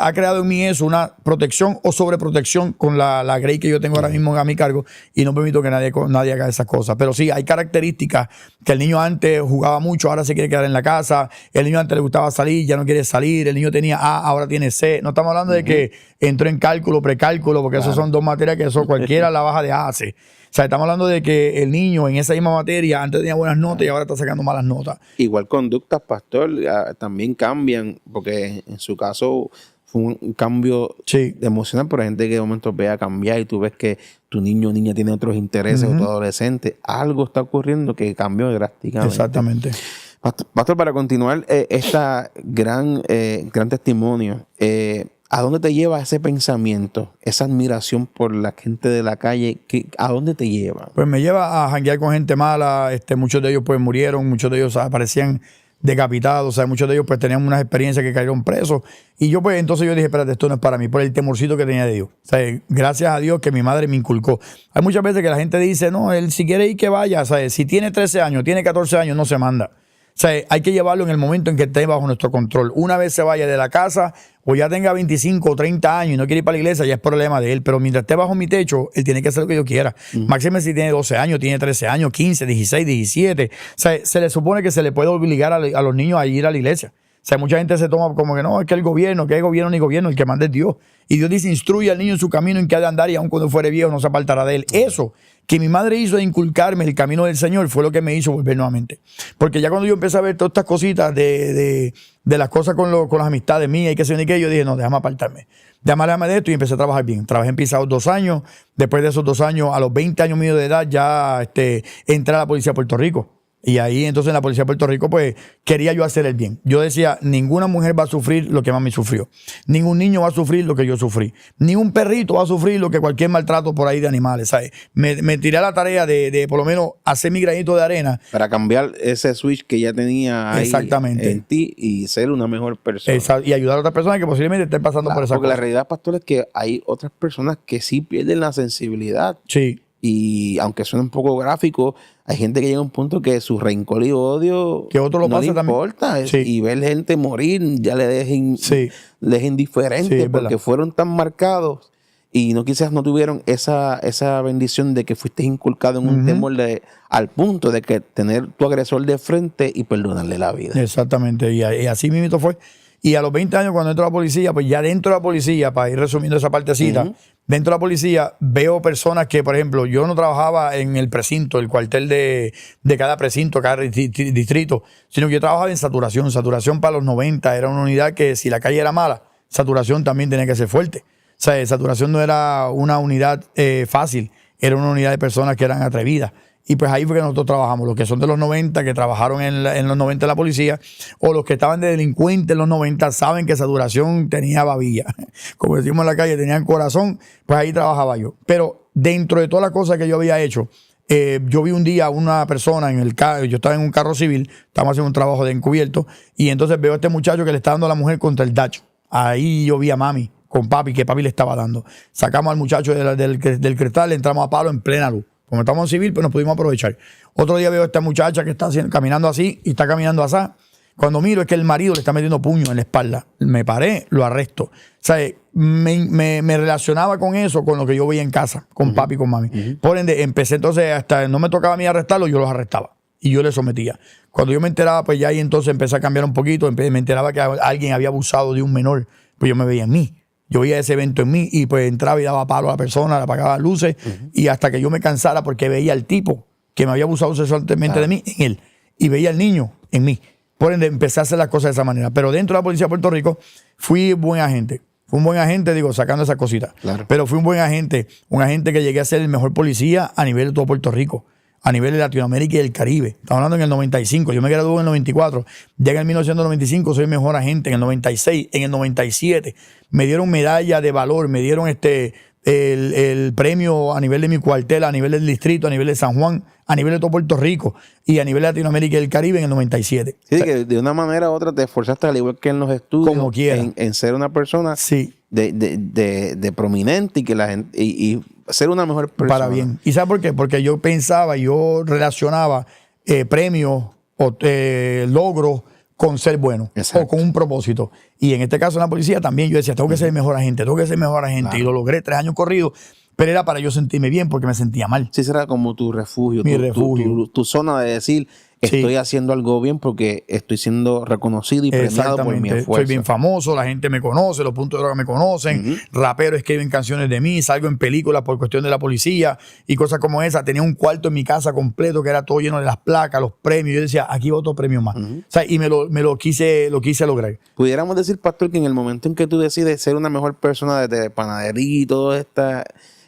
ha creado en mí eso, una protección o sobreprotección con la grey que yo tengo ahora mismo a mi cargo y no permito que nadie haga esas cosas. Pero sí, hay características que el niño antes jugaba mucho, ahora se quiere quedar en la casa. El niño antes le gustaba salir, ya no quiere salir. El niño tenía A, ahora tiene C. No estamos hablando de que entró en cálculo, precálculo, porque esas son dos materias que eso cualquiera la baja de A a C. O sea, estamos hablando de que el niño en esa misma materia antes tenía buenas notas y ahora está sacando malas notas. Igual conductas, pastor, también cambian, porque en su caso fue un cambio emocional, pero hay gente que de momento ve a cambiar y tú ves que tu niño o niña tiene otros intereses o tu adolescente. Algo está ocurriendo que cambió drásticamente. Exactamente. Pastor, para continuar esta gran testimonio, ¿a dónde te lleva ese pensamiento, esa admiración por la gente de la calle? ¿A dónde te lleva? Pues me lleva a janguear con gente mala. Muchos de ellos pues murieron, muchos de ellos aparecían decapitados, o sea, muchos de ellos pues tenían unas experiencias que cayeron presos. Y yo pues entonces yo dije, espérate, esto no es para mí, por el temorcito que tenía de Dios. O sea, gracias a Dios que mi madre me inculcó. Hay muchas veces que la gente dice, no, él si quiere ir que vaya, o sea, si tiene 13 años, tiene 14 años, no se manda. O sea, hay que llevarlo en el momento en que esté bajo nuestro control. Una vez se vaya de la casa o ya tenga 25 o 30 años y no quiere ir para la iglesia, ya es problema de él. Pero mientras esté bajo mi techo, él tiene que hacer lo que yo quiera. Máxime si tiene 12 años, tiene 13 años, 15, 16, 17. O sea, se le supone que se le puede obligar a los niños a ir a la iglesia. O sea, mucha gente se toma como que no, es que el gobierno, que hay gobierno ni gobierno, el que manda es Dios. Y Dios dice, instruye al niño en su camino en que ha de andar y aun cuando fuere viejo no se apartará de él. Eso que mi madre hizo de inculcarme el camino del Señor fue lo que me hizo volver nuevamente. Porque ya cuando yo empecé a ver todas estas cositas de las cosas con las amistades mías y qué sé yo ni qué, yo dije, no, déjame apartarme. Déjame de esto y empecé a trabajar bien. Trabajé en Pisados 2 años. Después de esos 2 años, a los 20 años míos de edad, ya entré a la Policía de Puerto Rico. Y ahí entonces en la Policía de Puerto Rico pues quería yo hacer el bien. Yo decía, ninguna mujer va a sufrir lo que mami sufrió. Ningún niño va a sufrir lo que yo sufrí. Ningún perrito va a sufrir lo que cualquier maltrato por ahí de animales, ¿sabes? Me tiré a la tarea de por lo menos hacer mi granito de arena. Para cambiar ese switch que ya tenía ahí en ti y ser una mejor persona. Exacto. Y ayudar a otras personas que posiblemente estén pasando por esa cosa. Porque la realidad, pastor, es que hay otras personas que sí pierden la sensibilidad. Sí. Y aunque suene un poco gráfico, hay gente que llega a un punto que su rencor y odio que otro lo no pasa le importa. También. Sí. Y ver gente morir ya le deja indiferente porque fueron tan marcados y quizás no tuvieron esa bendición de que fuiste inculcado en un temor al punto de que tener tu agresor de frente y perdonarle la vida. Exactamente. Y así mismo fue. Y a los 20 años cuando entro a la policía, pues ya dentro de la policía, para ir resumiendo esa partecita, dentro de la policía veo personas que, por ejemplo, yo no trabajaba en el precinto, el cuartel de cada precinto, cada distrito, sino que yo trabajaba en saturación. Saturación para los 90 era una unidad que si la calle era mala, saturación también tenía que ser fuerte. O sea, saturación no era una unidad fácil, era una unidad de personas que eran atrevidas. Y pues ahí fue que nosotros trabajamos, los que son de los 90, que trabajaron en los 90 en la policía, o los que estaban de delincuentes en los 90, saben que esa duración tenía babilla. Como decimos en la calle, tenían corazón, pues ahí trabajaba yo. Pero dentro de todas las cosas que yo había hecho, yo vi un día a una persona en el carro, yo estaba en un carro civil, estábamos haciendo un trabajo de encubierto, y entonces veo a este muchacho que le está dando a la mujer contra el dacho. Ahí yo vi a mami con papi, que papi le estaba dando. Sacamos al muchacho del cristal, le entramos a palo en plena luz. Como estamos en civil, pues nos pudimos aprovechar. Otro día veo a esta muchacha que está caminando así y está caminando así. Cuando miro es que el marido le está metiendo puño en la espalda. Me paré, lo arresto. O sea, me relacionaba con eso, con lo que yo veía en casa, con papi y con mami. Por ende, empecé entonces, hasta no me tocaba a mí arrestarlo, yo los arrestaba y yo les sometía. Cuando yo me enteraba, pues ya ahí entonces empecé a cambiar un poquito. Me enteraba que alguien había abusado de un menor, pues yo me veía en mí. Yo veía ese evento en mí y pues entraba y daba palo a la persona, le apagaba luces y hasta que yo me cansara porque veía al tipo que me había abusado sexualmente de mí en él y veía al niño en mí. Por ende empecé a hacer las cosas de esa manera. Pero dentro de la policía de Puerto Rico fui buen agente. Fui un buen agente, digo, sacando esas cositas. Claro. Pero fui un buen agente, un agente que llegué a ser el mejor policía a nivel de todo Puerto Rico, a nivel de Latinoamérica y del Caribe. Estamos hablando en el 95, yo me gradué en el 94, llega en el 1995, soy el mejor agente, en el 96, en el 97, me dieron medalla de valor, me dieron el premio a nivel de mi cuartel, a nivel del distrito, a nivel de San Juan, a nivel de todo Puerto Rico y a nivel de Latinoamérica y del Caribe en el 97. Sí, o sea, que de una manera u otra te esforzaste, al igual que en los estudios, como quiera, en ser una persona de prominente y que la gente y ser una mejor persona. Para bien. ¿Y sabes por qué? Porque yo pensaba, yo relacionaba premios o logros con ser bueno. Exacto. O con un propósito. Y en este caso en la policía también yo decía, tengo que ser el mejor agente, tengo que ser el mejor agente. Claro. Y lo logré 3 años corridos, pero era para yo sentirme bien porque me sentía mal. Sí, será como tu refugio. Mi refugio. Tu zona de decir, estoy haciendo algo bien porque estoy siendo reconocido y premiado por mi esfuerzo. Soy bien famoso, la gente me conoce, los puntos de droga me conocen, raperos escriben canciones de mí, salgo en películas por cuestión de la policía y cosas como esa. Tenía un cuarto en mi casa completo que era todo lleno de las placas, los premios. Yo decía, aquí va otro premio más. O sea, y me lo quise lograr. Pudiéramos decir, pastor, que en el momento en que tú decides ser una mejor persona de panadería y todo esta...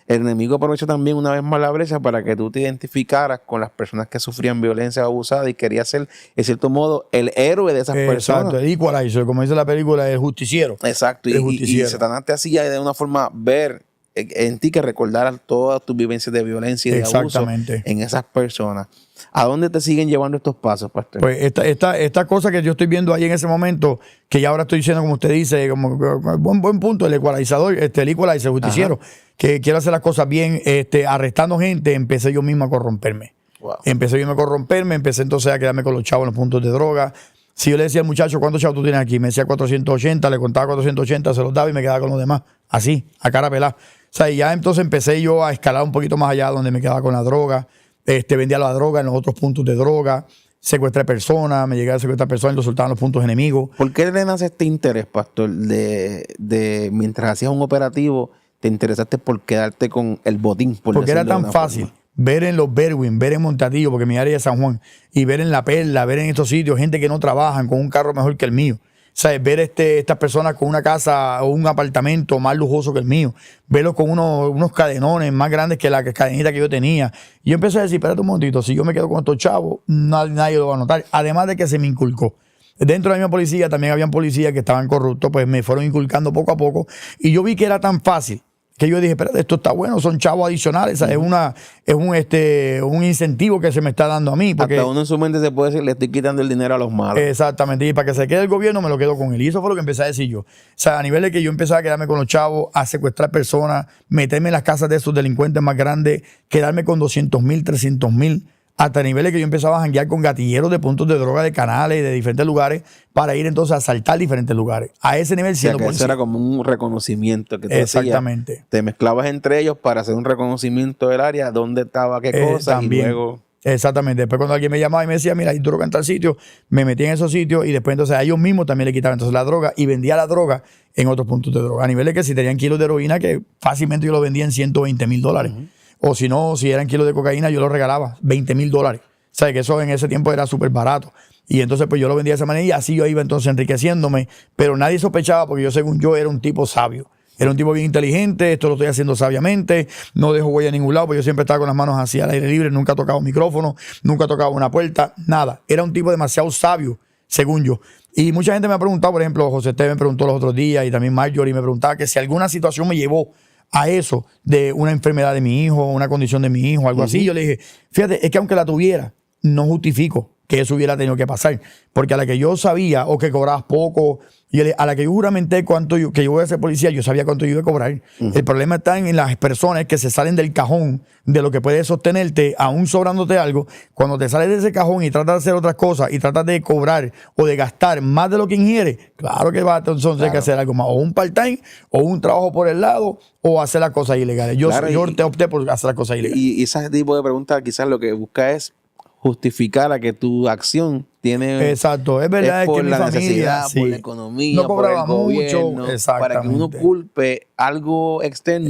El enemigo aprovecha también una vez más la brecha para que tú te identificaras con las personas que sufrían violencia abusada y querías ser, en cierto modo, el héroe de esas personas. Exacto, el equalizer, como dice la película, el justiciero. Exacto, y Satanás te hacía de una forma ver en ti que recordaras todas tus vivencias de violencia y de abuso en esas personas. ¿A dónde te siguen llevando estos pasos, pastor? Pues esta cosa que yo estoy viendo ahí en ese momento, que ya ahora estoy diciendo, como usted dice, como buen punto, el ecualizador, el equalizer, justiciero, que quiero hacer las cosas bien, arrestando gente, empecé yo mismo a corromperme. Wow. Empecé entonces a quedarme con los chavos en los puntos de droga. Si yo le decía al muchacho, ¿cuántos chavos tú tienes aquí? Me decía 480, le contaba 480, se los daba y me quedaba con los demás, así, a cara pelada. O sea, y ya entonces empecé yo a escalar un poquito más allá, donde me quedaba con la droga. Vendía la droga en los otros puntos de droga, secuestré personas, me llegué a secuestrar personas y los soltaban los puntos enemigos. ¿Por qué le nace este interés, pastor, de mientras hacías un operativo, te interesaste por quedarte con el botín? Porque era tan fácil ver en los Berwyn, ver en Montatillo, porque mi área es San Juan, y ver en La Perla, ver en estos sitios gente que no trabajan con un carro mejor que el mío. ¿Sabes? Ver estas personas con una casa o un apartamento más lujoso que el mío. Verlos con unos cadenones más grandes que la cadenita que yo tenía. Y yo empecé a decir, espérate un momentito, si yo me quedo con estos chavos, nadie lo va a notar. Además de que se me inculcó. Dentro de la misma policía también habían policías que estaban corruptos, pues me fueron inculcando poco a poco. Y yo vi que era tan fácil que yo dije, espérate, esto está bueno, son chavos adicionales, es un incentivo que se me está dando a mí. Porque hasta uno en su mente se puede decir, le estoy quitando el dinero a los malos. Exactamente, y para que se quede el gobierno me lo quedo con él. Y eso fue lo que empecé a decir yo. O sea, a nivel de que yo empecé a quedarme con los chavos, a secuestrar personas, meterme en las casas de esos delincuentes más grandes, quedarme con 200,000, 300,000, hasta niveles que yo empezaba a janguear con gatilleros de puntos de droga, de canales, de diferentes lugares, para ir entonces a asaltar diferentes lugares. A ese nivel siendo policía. Eso era como un reconocimiento que te exactamente hacía. Te mezclabas entre ellos para hacer un reconocimiento del área, dónde estaba qué cosa, también. Y luego... Exactamente. Después cuando alguien me llamaba y me decía, mira, hay droga en tal sitio, me metí en esos sitios y después entonces a ellos mismos también le quitaban entonces la droga y vendía la droga en otros puntos de droga. A nivel de que si tenían kilos de heroína, que fácilmente yo lo vendía en $120,000. O si no, si eran kilos de cocaína, yo lo regalaba, $20,000. O sea, que eso en ese tiempo era súper barato. Y entonces pues yo lo vendía de esa manera y así yo iba entonces enriqueciéndome. Pero nadie sospechaba porque yo, según yo, era un tipo sabio. Era un tipo bien inteligente, esto lo estoy haciendo sabiamente, no dejo huella a ningún lado, porque yo siempre estaba con las manos así al aire libre, nunca tocaba un micrófono, nunca tocaba una puerta, nada. Era un tipo demasiado sabio, según yo. Y mucha gente me ha preguntado, por ejemplo, José T. me preguntó los otros días y también Marjorie me preguntaba que si alguna situación me llevó a eso de una enfermedad de mi hijo, una condición de mi hijo, algo así. Yo le dije, fíjate, es que aunque la tuviera, no justifico que eso hubiera tenido que pasar. Porque a la que yo sabía, o que cobrabas poco, y a la que yo juramenté que yo voy a ser policía, yo sabía cuánto yo iba a cobrar. El problema está en las personas que se salen del cajón de lo que puede sostenerte, aún sobrándote algo. Cuando te sales de ese cajón y tratas de hacer otras cosas y tratas de cobrar o de gastar más de lo que ingieres, claro que vas entonces que hacer algo más. O un part-time, o un trabajo por el lado, o hacer las cosas ilegales. Yo te opté por hacer las cosas ilegales. Y ese tipo de preguntas quizás lo que busca es justificar a que tu acción tiene. Exacto, es verdad, es por que mi la familia, necesidad, sí, por la economía, no cobraba por el gobierno, mucho, para que uno culpe algo externo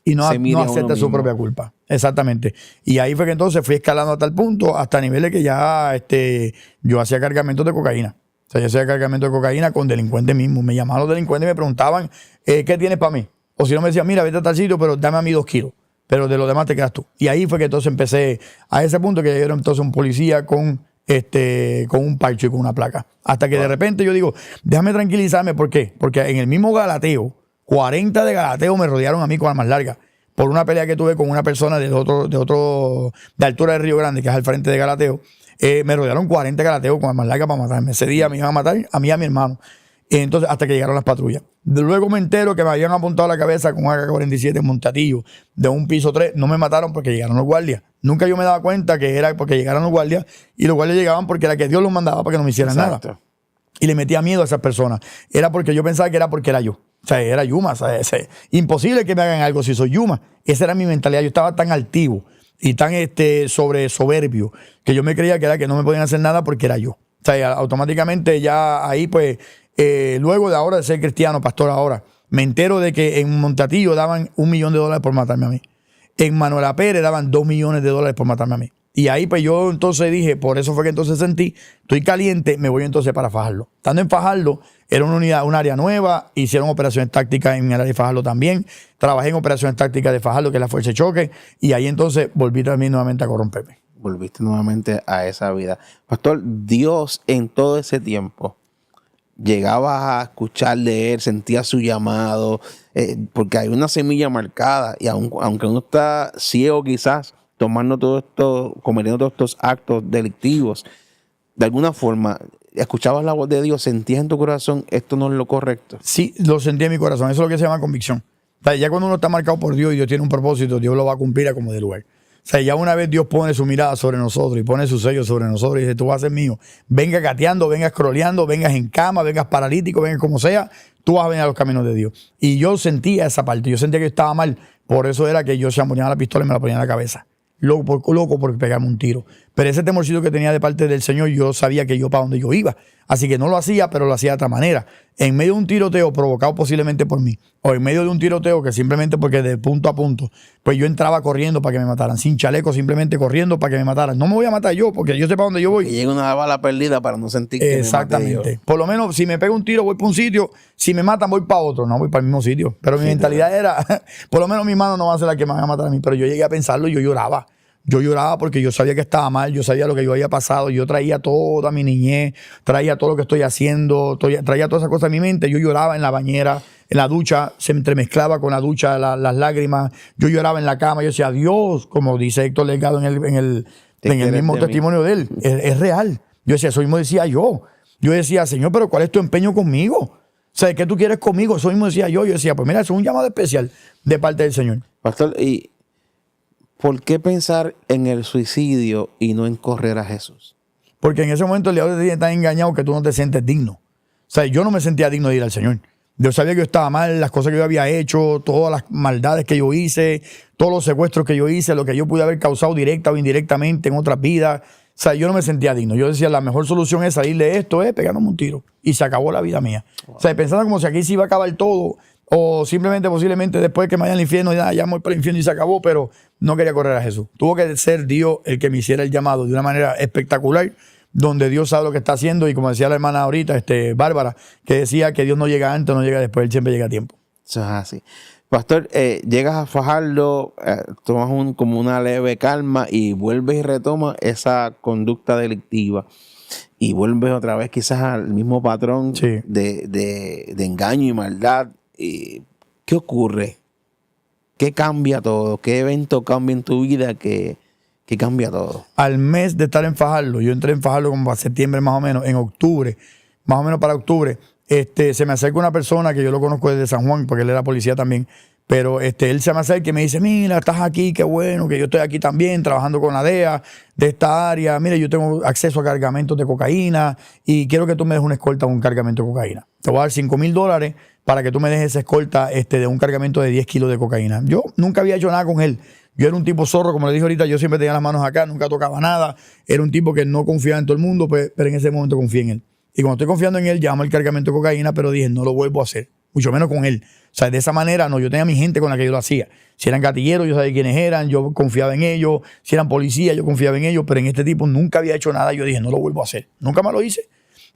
y no se mire no a uno acepte su mismo. propia culpa. Exactamente. Y ahí fue que entonces fui escalando a tal punto, hasta niveles que ya yo hacía cargamentos de cocaína. O sea, yo hacía cargamentos de cocaína con delincuentes mismos. Me llamaban los delincuentes y me preguntaban, ¿qué tienes para mí? O si no me decían, mira, vete a tal sitio, pero dame a mí 2 kilos. Pero de lo demás te quedas tú. Y ahí fue que entonces empecé a ese punto que yo era entonces un policía con un parche y con una placa. Hasta que de repente yo digo, déjame tranquilizarme. ¿Por qué? Porque en el mismo Galateo, 40 de Galateo me rodearon a mí con armas largas. Por una pelea que tuve con una persona de altura de Río Grande, que es al frente de Galateo. Me rodearon 40 Galateos con armas largas para matarme. Ese día me iban a matar a mí y a mi hermano. Entonces, hasta que llegaron las patrullas. Luego me entero que me habían apuntado la cabeza con un AK-47 en Montatillo de un piso 3. No me mataron porque llegaron los guardias. Nunca yo me daba cuenta que era porque llegaron los guardias, y los guardias llegaban porque era que Dios los mandaba para que no me hicieran nada. Y le metía miedo a esas personas. Era porque yo pensaba que era porque era yo. O sea, era Yuma. O sea, imposible que me hagan algo si soy Yuma. Esa era mi mentalidad. Yo estaba tan altivo y tan soberbio que yo me creía que era que no me podían hacer nada porque era yo. O sea, automáticamente ya ahí pues... luego de ahora de ser cristiano, pastor ahora, me entero de que en Montatillo daban $1 millón por matarme a mí. En Manuela Pérez daban $2 millones por matarme a mí. Y ahí pues yo entonces dije, por eso fue que entonces sentí, estoy caliente, me voy entonces para Fajardo. Estando en Fajardo, era un área nueva, hicieron operaciones tácticas en el área de Fajardo también. Trabajé en operaciones tácticas de Fajardo, que es la Fuerza de Choque, y ahí entonces volví también nuevamente a corromperme. Volviste nuevamente a esa vida. Pastor, Dios en todo ese tiempo, llegabas a escuchar de él, sentías su llamado, porque hay una semilla marcada, y aunque uno está ciego quizás, tomando todo esto, cometiendo todos estos actos delictivos, de alguna forma, escuchabas la voz de Dios, sentías en tu corazón, esto no es lo correcto. Sí, lo sentí en mi corazón, eso es lo que se llama convicción. O sea, ya cuando uno está marcado por Dios y Dios tiene un propósito, Dios lo va a cumplir a como de lugar. O sea, ya una vez Dios pone su mirada sobre nosotros y pone su sello sobre nosotros y dice, tú vas a ser mío. Venga gateando, vengas scrolleando, vengas en cama, vengas paralítico, vengas como sea, tú vas a venir a los caminos de Dios. Y yo sentía esa parte, yo sentía que yo estaba mal. Por eso era que yo se ponía la pistola y me la ponía en la cabeza. Loco por pegarme un tiro. Pero ese temorcito que tenía de parte del Señor, yo sabía que yo para donde yo iba. Así que no lo hacía, pero lo hacía de otra manera. En medio de un tiroteo provocado posiblemente por mí, o en medio de un tiroteo que simplemente porque de punto a punto, pues yo entraba corriendo para que me mataran, sin chaleco, simplemente corriendo para que me mataran. No me voy a matar yo, porque yo sé para dónde yo voy. Que llega una bala perdida para no sentir que exactamente. me maté yo. Por lo menos, si me pego un tiro, voy para un sitio. Si me matan, voy para otro. No, voy para el mismo sitio. Pero mi mentalidad era, por lo menos mi mano no va a ser la que me van a matar a mí. Pero yo llegué a pensarlo y yo lloraba. Yo lloraba porque yo sabía que estaba mal, yo sabía lo que yo había pasado, yo traía toda mi niñez, traía todo lo que estoy haciendo, traía todas esas cosas en mi mente. Yo lloraba en la bañera, en la ducha, se entremezclaba con la ducha las lágrimas. Yo lloraba en la cama, yo decía, Dios, como dice Héctor Delgado en el mismo testimonio de él, es real. Yo decía, eso mismo decía yo. Yo decía, Señor, pero ¿cuál es tu empeño conmigo? O sea, ¿qué tú quieres conmigo? Eso mismo decía yo. Yo decía, pues mira, eso es un llamado especial de parte del Señor. Pastor, y ¿por qué pensar en el suicidio y no en correr a Jesús? Porque en ese momento el diablo te tiene tan engañado que tú no te sientes digno. O sea, yo no me sentía digno de ir al Señor. Yo sabía que yo estaba mal, las cosas que yo había hecho, todas las maldades que yo hice, todos los secuestros que yo hice, lo que yo pude haber causado directa o indirectamente en otras vidas. O sea, yo no me sentía digno. Yo decía, la mejor solución es salir de esto, es pegándome un tiro. Y se acabó la vida mía. Wow. O sea, pensando como si aquí se iba a acabar todo, o simplemente, posiblemente, después que me vaya al infierno, ya voy para el infierno y se acabó, pero no quería correr a Jesús. Tuvo que ser Dios el que me hiciera el llamado de una manera espectacular, donde Dios sabe lo que está haciendo, y como decía la hermana ahorita, Bárbara, que decía que Dios no llega antes, no llega después, Él siempre llega a tiempo. Eso es así. Pastor, llegas a Fajardo, tomas como una leve calma y vuelves y retomas esa conducta delictiva. Y vuelves otra vez quizás al mismo patrón Sí. de engaño y maldad. ¿Qué ocurre? ¿Qué cambia todo? ¿Qué evento cambia en tu vida que cambia todo? Al mes de estar en Fajardo, yo entré en Fajardo como para septiembre más o menos, en octubre, más o menos para octubre, se me acerca una persona que yo lo conozco desde San Juan, porque él era policía también, pero él se me acerca y me dice, mira, estás aquí, qué bueno, que yo estoy aquí también trabajando con la DEA de esta área, mira, yo tengo acceso a cargamentos de cocaína y quiero que tú me des una escolta a un cargamento de cocaína. Te voy a dar $5,000 para que tú me dejes esa escolta de un cargamento de 10 kilos de cocaína. Yo nunca había hecho nada con él. Yo era un tipo zorro, como le dije ahorita, yo siempre tenía las manos acá, nunca tocaba nada. Era un tipo que no confiaba en todo el mundo, pero en ese momento confié en él. Y cuando estoy confiando en él, llamo el cargamento de cocaína, pero dije, no lo vuelvo a hacer, mucho menos con él. O sea, de esa manera, no, yo tenía mi gente con la que yo lo hacía. Si eran gatilleros, yo sabía quiénes eran, yo confiaba en ellos. Si eran policías, yo confiaba en ellos, pero en este tipo nunca había hecho nada. Yo dije, no lo vuelvo a hacer. Nunca más lo hice.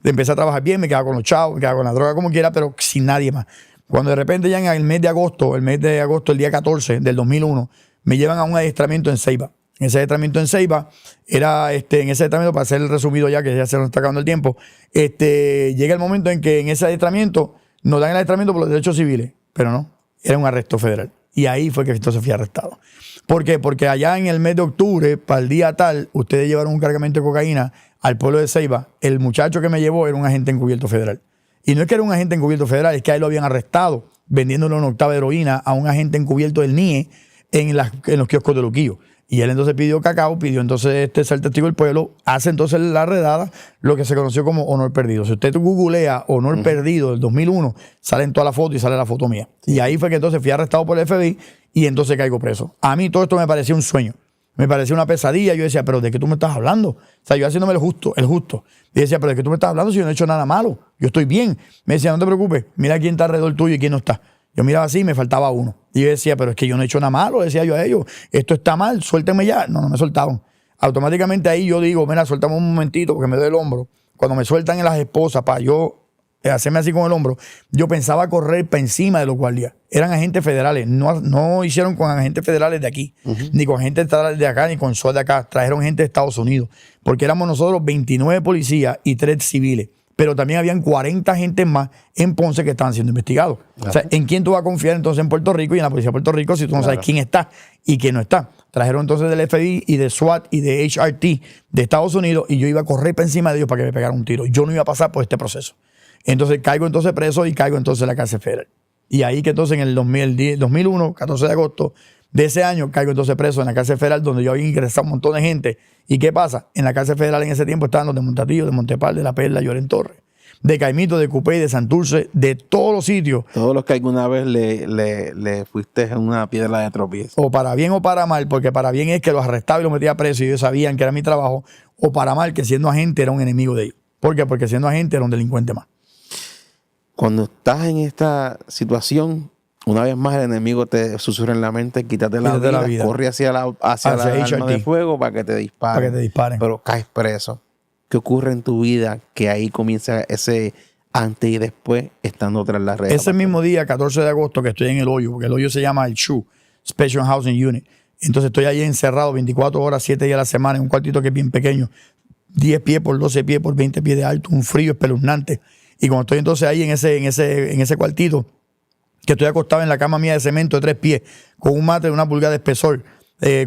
Empecé a trabajar bien, me quedaba con los chavos, me quedaba con la droga como quiera, pero sin nadie más. Cuando de repente ya en el mes de agosto, el día 14 del 2001, me llevan a un adiestramiento en Ceiba. En ese adiestramiento en Ceiba, era en ese adiestramiento, para hacer el resumido ya, que ya se nos está acabando el tiempo, llega el momento en que en ese adiestramiento nos dan el adiestramiento por los derechos civiles, pero no, era un arresto federal. Y ahí fue que entonces fui arrestado. ¿Por qué? Porque allá en el mes de octubre, para el día tal, ustedes llevaron un cargamento de cocaína al pueblo de Ceiba. El muchacho que me llevó era un agente encubierto federal. Y no es que era un agente encubierto federal, es que a él lo habían arrestado vendiéndole una octava de heroína a un agente encubierto del NIE en los kioscos de Luquillo. Y él entonces pidió cacao, pidió entonces ser testigo del pueblo, hace entonces la redada, lo que se conoció como honor perdido. Si usted googlea honor perdido del 2001, salen todas las fotos y sale la foto mía. Y ahí fue que entonces fui arrestado por el FBI y entonces caigo preso. A mí todo esto me parecía un sueño, me parecía una pesadilla. Yo decía, pero ¿de qué tú me estás hablando? O sea, yo haciéndome el justo. Y decía, pero ¿de qué tú me estás hablando si yo no he hecho nada malo? Yo estoy bien. Me decía, no te preocupes, mira quién está alrededor tuyo y quién no está. Yo miraba así y me faltaba uno. Y yo decía, pero es que yo no he hecho nada malo, decía yo a ellos. Esto está mal, suéltenme ya. No me soltaban. Automáticamente ahí yo digo, mira, suéltame un momentito porque me doy el hombro. Cuando me sueltan en las esposas para yo hacerme así con el hombro, yo pensaba correr para encima de los guardias. Eran agentes federales, no hicieron con agentes federales de aquí, ni con agentes de acá, ni con SWAT de acá. Trajeron gente de Estados Unidos, porque éramos nosotros 29 policías y 3 civiles. Pero también habían 40 agentes más en Ponce que estaban siendo investigados. Claro. O sea, ¿en quién tú vas a confiar entonces en Puerto Rico y en la policía de Puerto Rico si tú no sabes quién está y quién no está? Trajeron entonces del FBI y de SWAT y de HRT de Estados Unidos y yo iba a correr para encima de ellos para que me pegaran un tiro. Yo no iba a pasar por este proceso. Entonces caigo entonces preso y caigo entonces en la cárcel federal. Y ahí que entonces en el 2001, 14 de agosto de ese año, caigo entonces preso en la cárcel federal donde yo había ingresado un montón de gente. ¿Y qué pasa? En la cárcel federal en ese tiempo estaban los de Montatillo, de Montepal, de La Perla, Lloren Torres, de Caimito, de Cupey, de Santurce, de todos los sitios. Todos los que alguna vez le fuiste en una piedra de tropiezo. O para bien o para mal, porque para bien es que los arrestaba y los metía preso y ellos sabían que era mi trabajo, o para mal que siendo agente era un enemigo de ellos. ¿Por qué? Porque siendo agente era un delincuente más. Cuando estás en esta situación, una vez más el enemigo te susurra en la mente, quítate la vida, corre hacia la arma de fuego para que te disparen. Para que te disparen. Pero caes preso. ¿Qué ocurre en tu vida que ahí comienza ese antes y después estando tras las redes? Ese mismo día, 14 de agosto, que estoy en el hoyo, porque el hoyo se llama el SHU, Special Housing Unit. Entonces estoy ahí encerrado 24 horas, 7 días a la semana, en un cuartito que es bien pequeño, 10 pies por 12 pies por 20 pies de alto, un frío espeluznante. Y cuando estoy entonces ahí en ese cuartito, que estoy acostado en la cama mía de cemento de 3 pies, con un mate de 1 pulgada de espesor,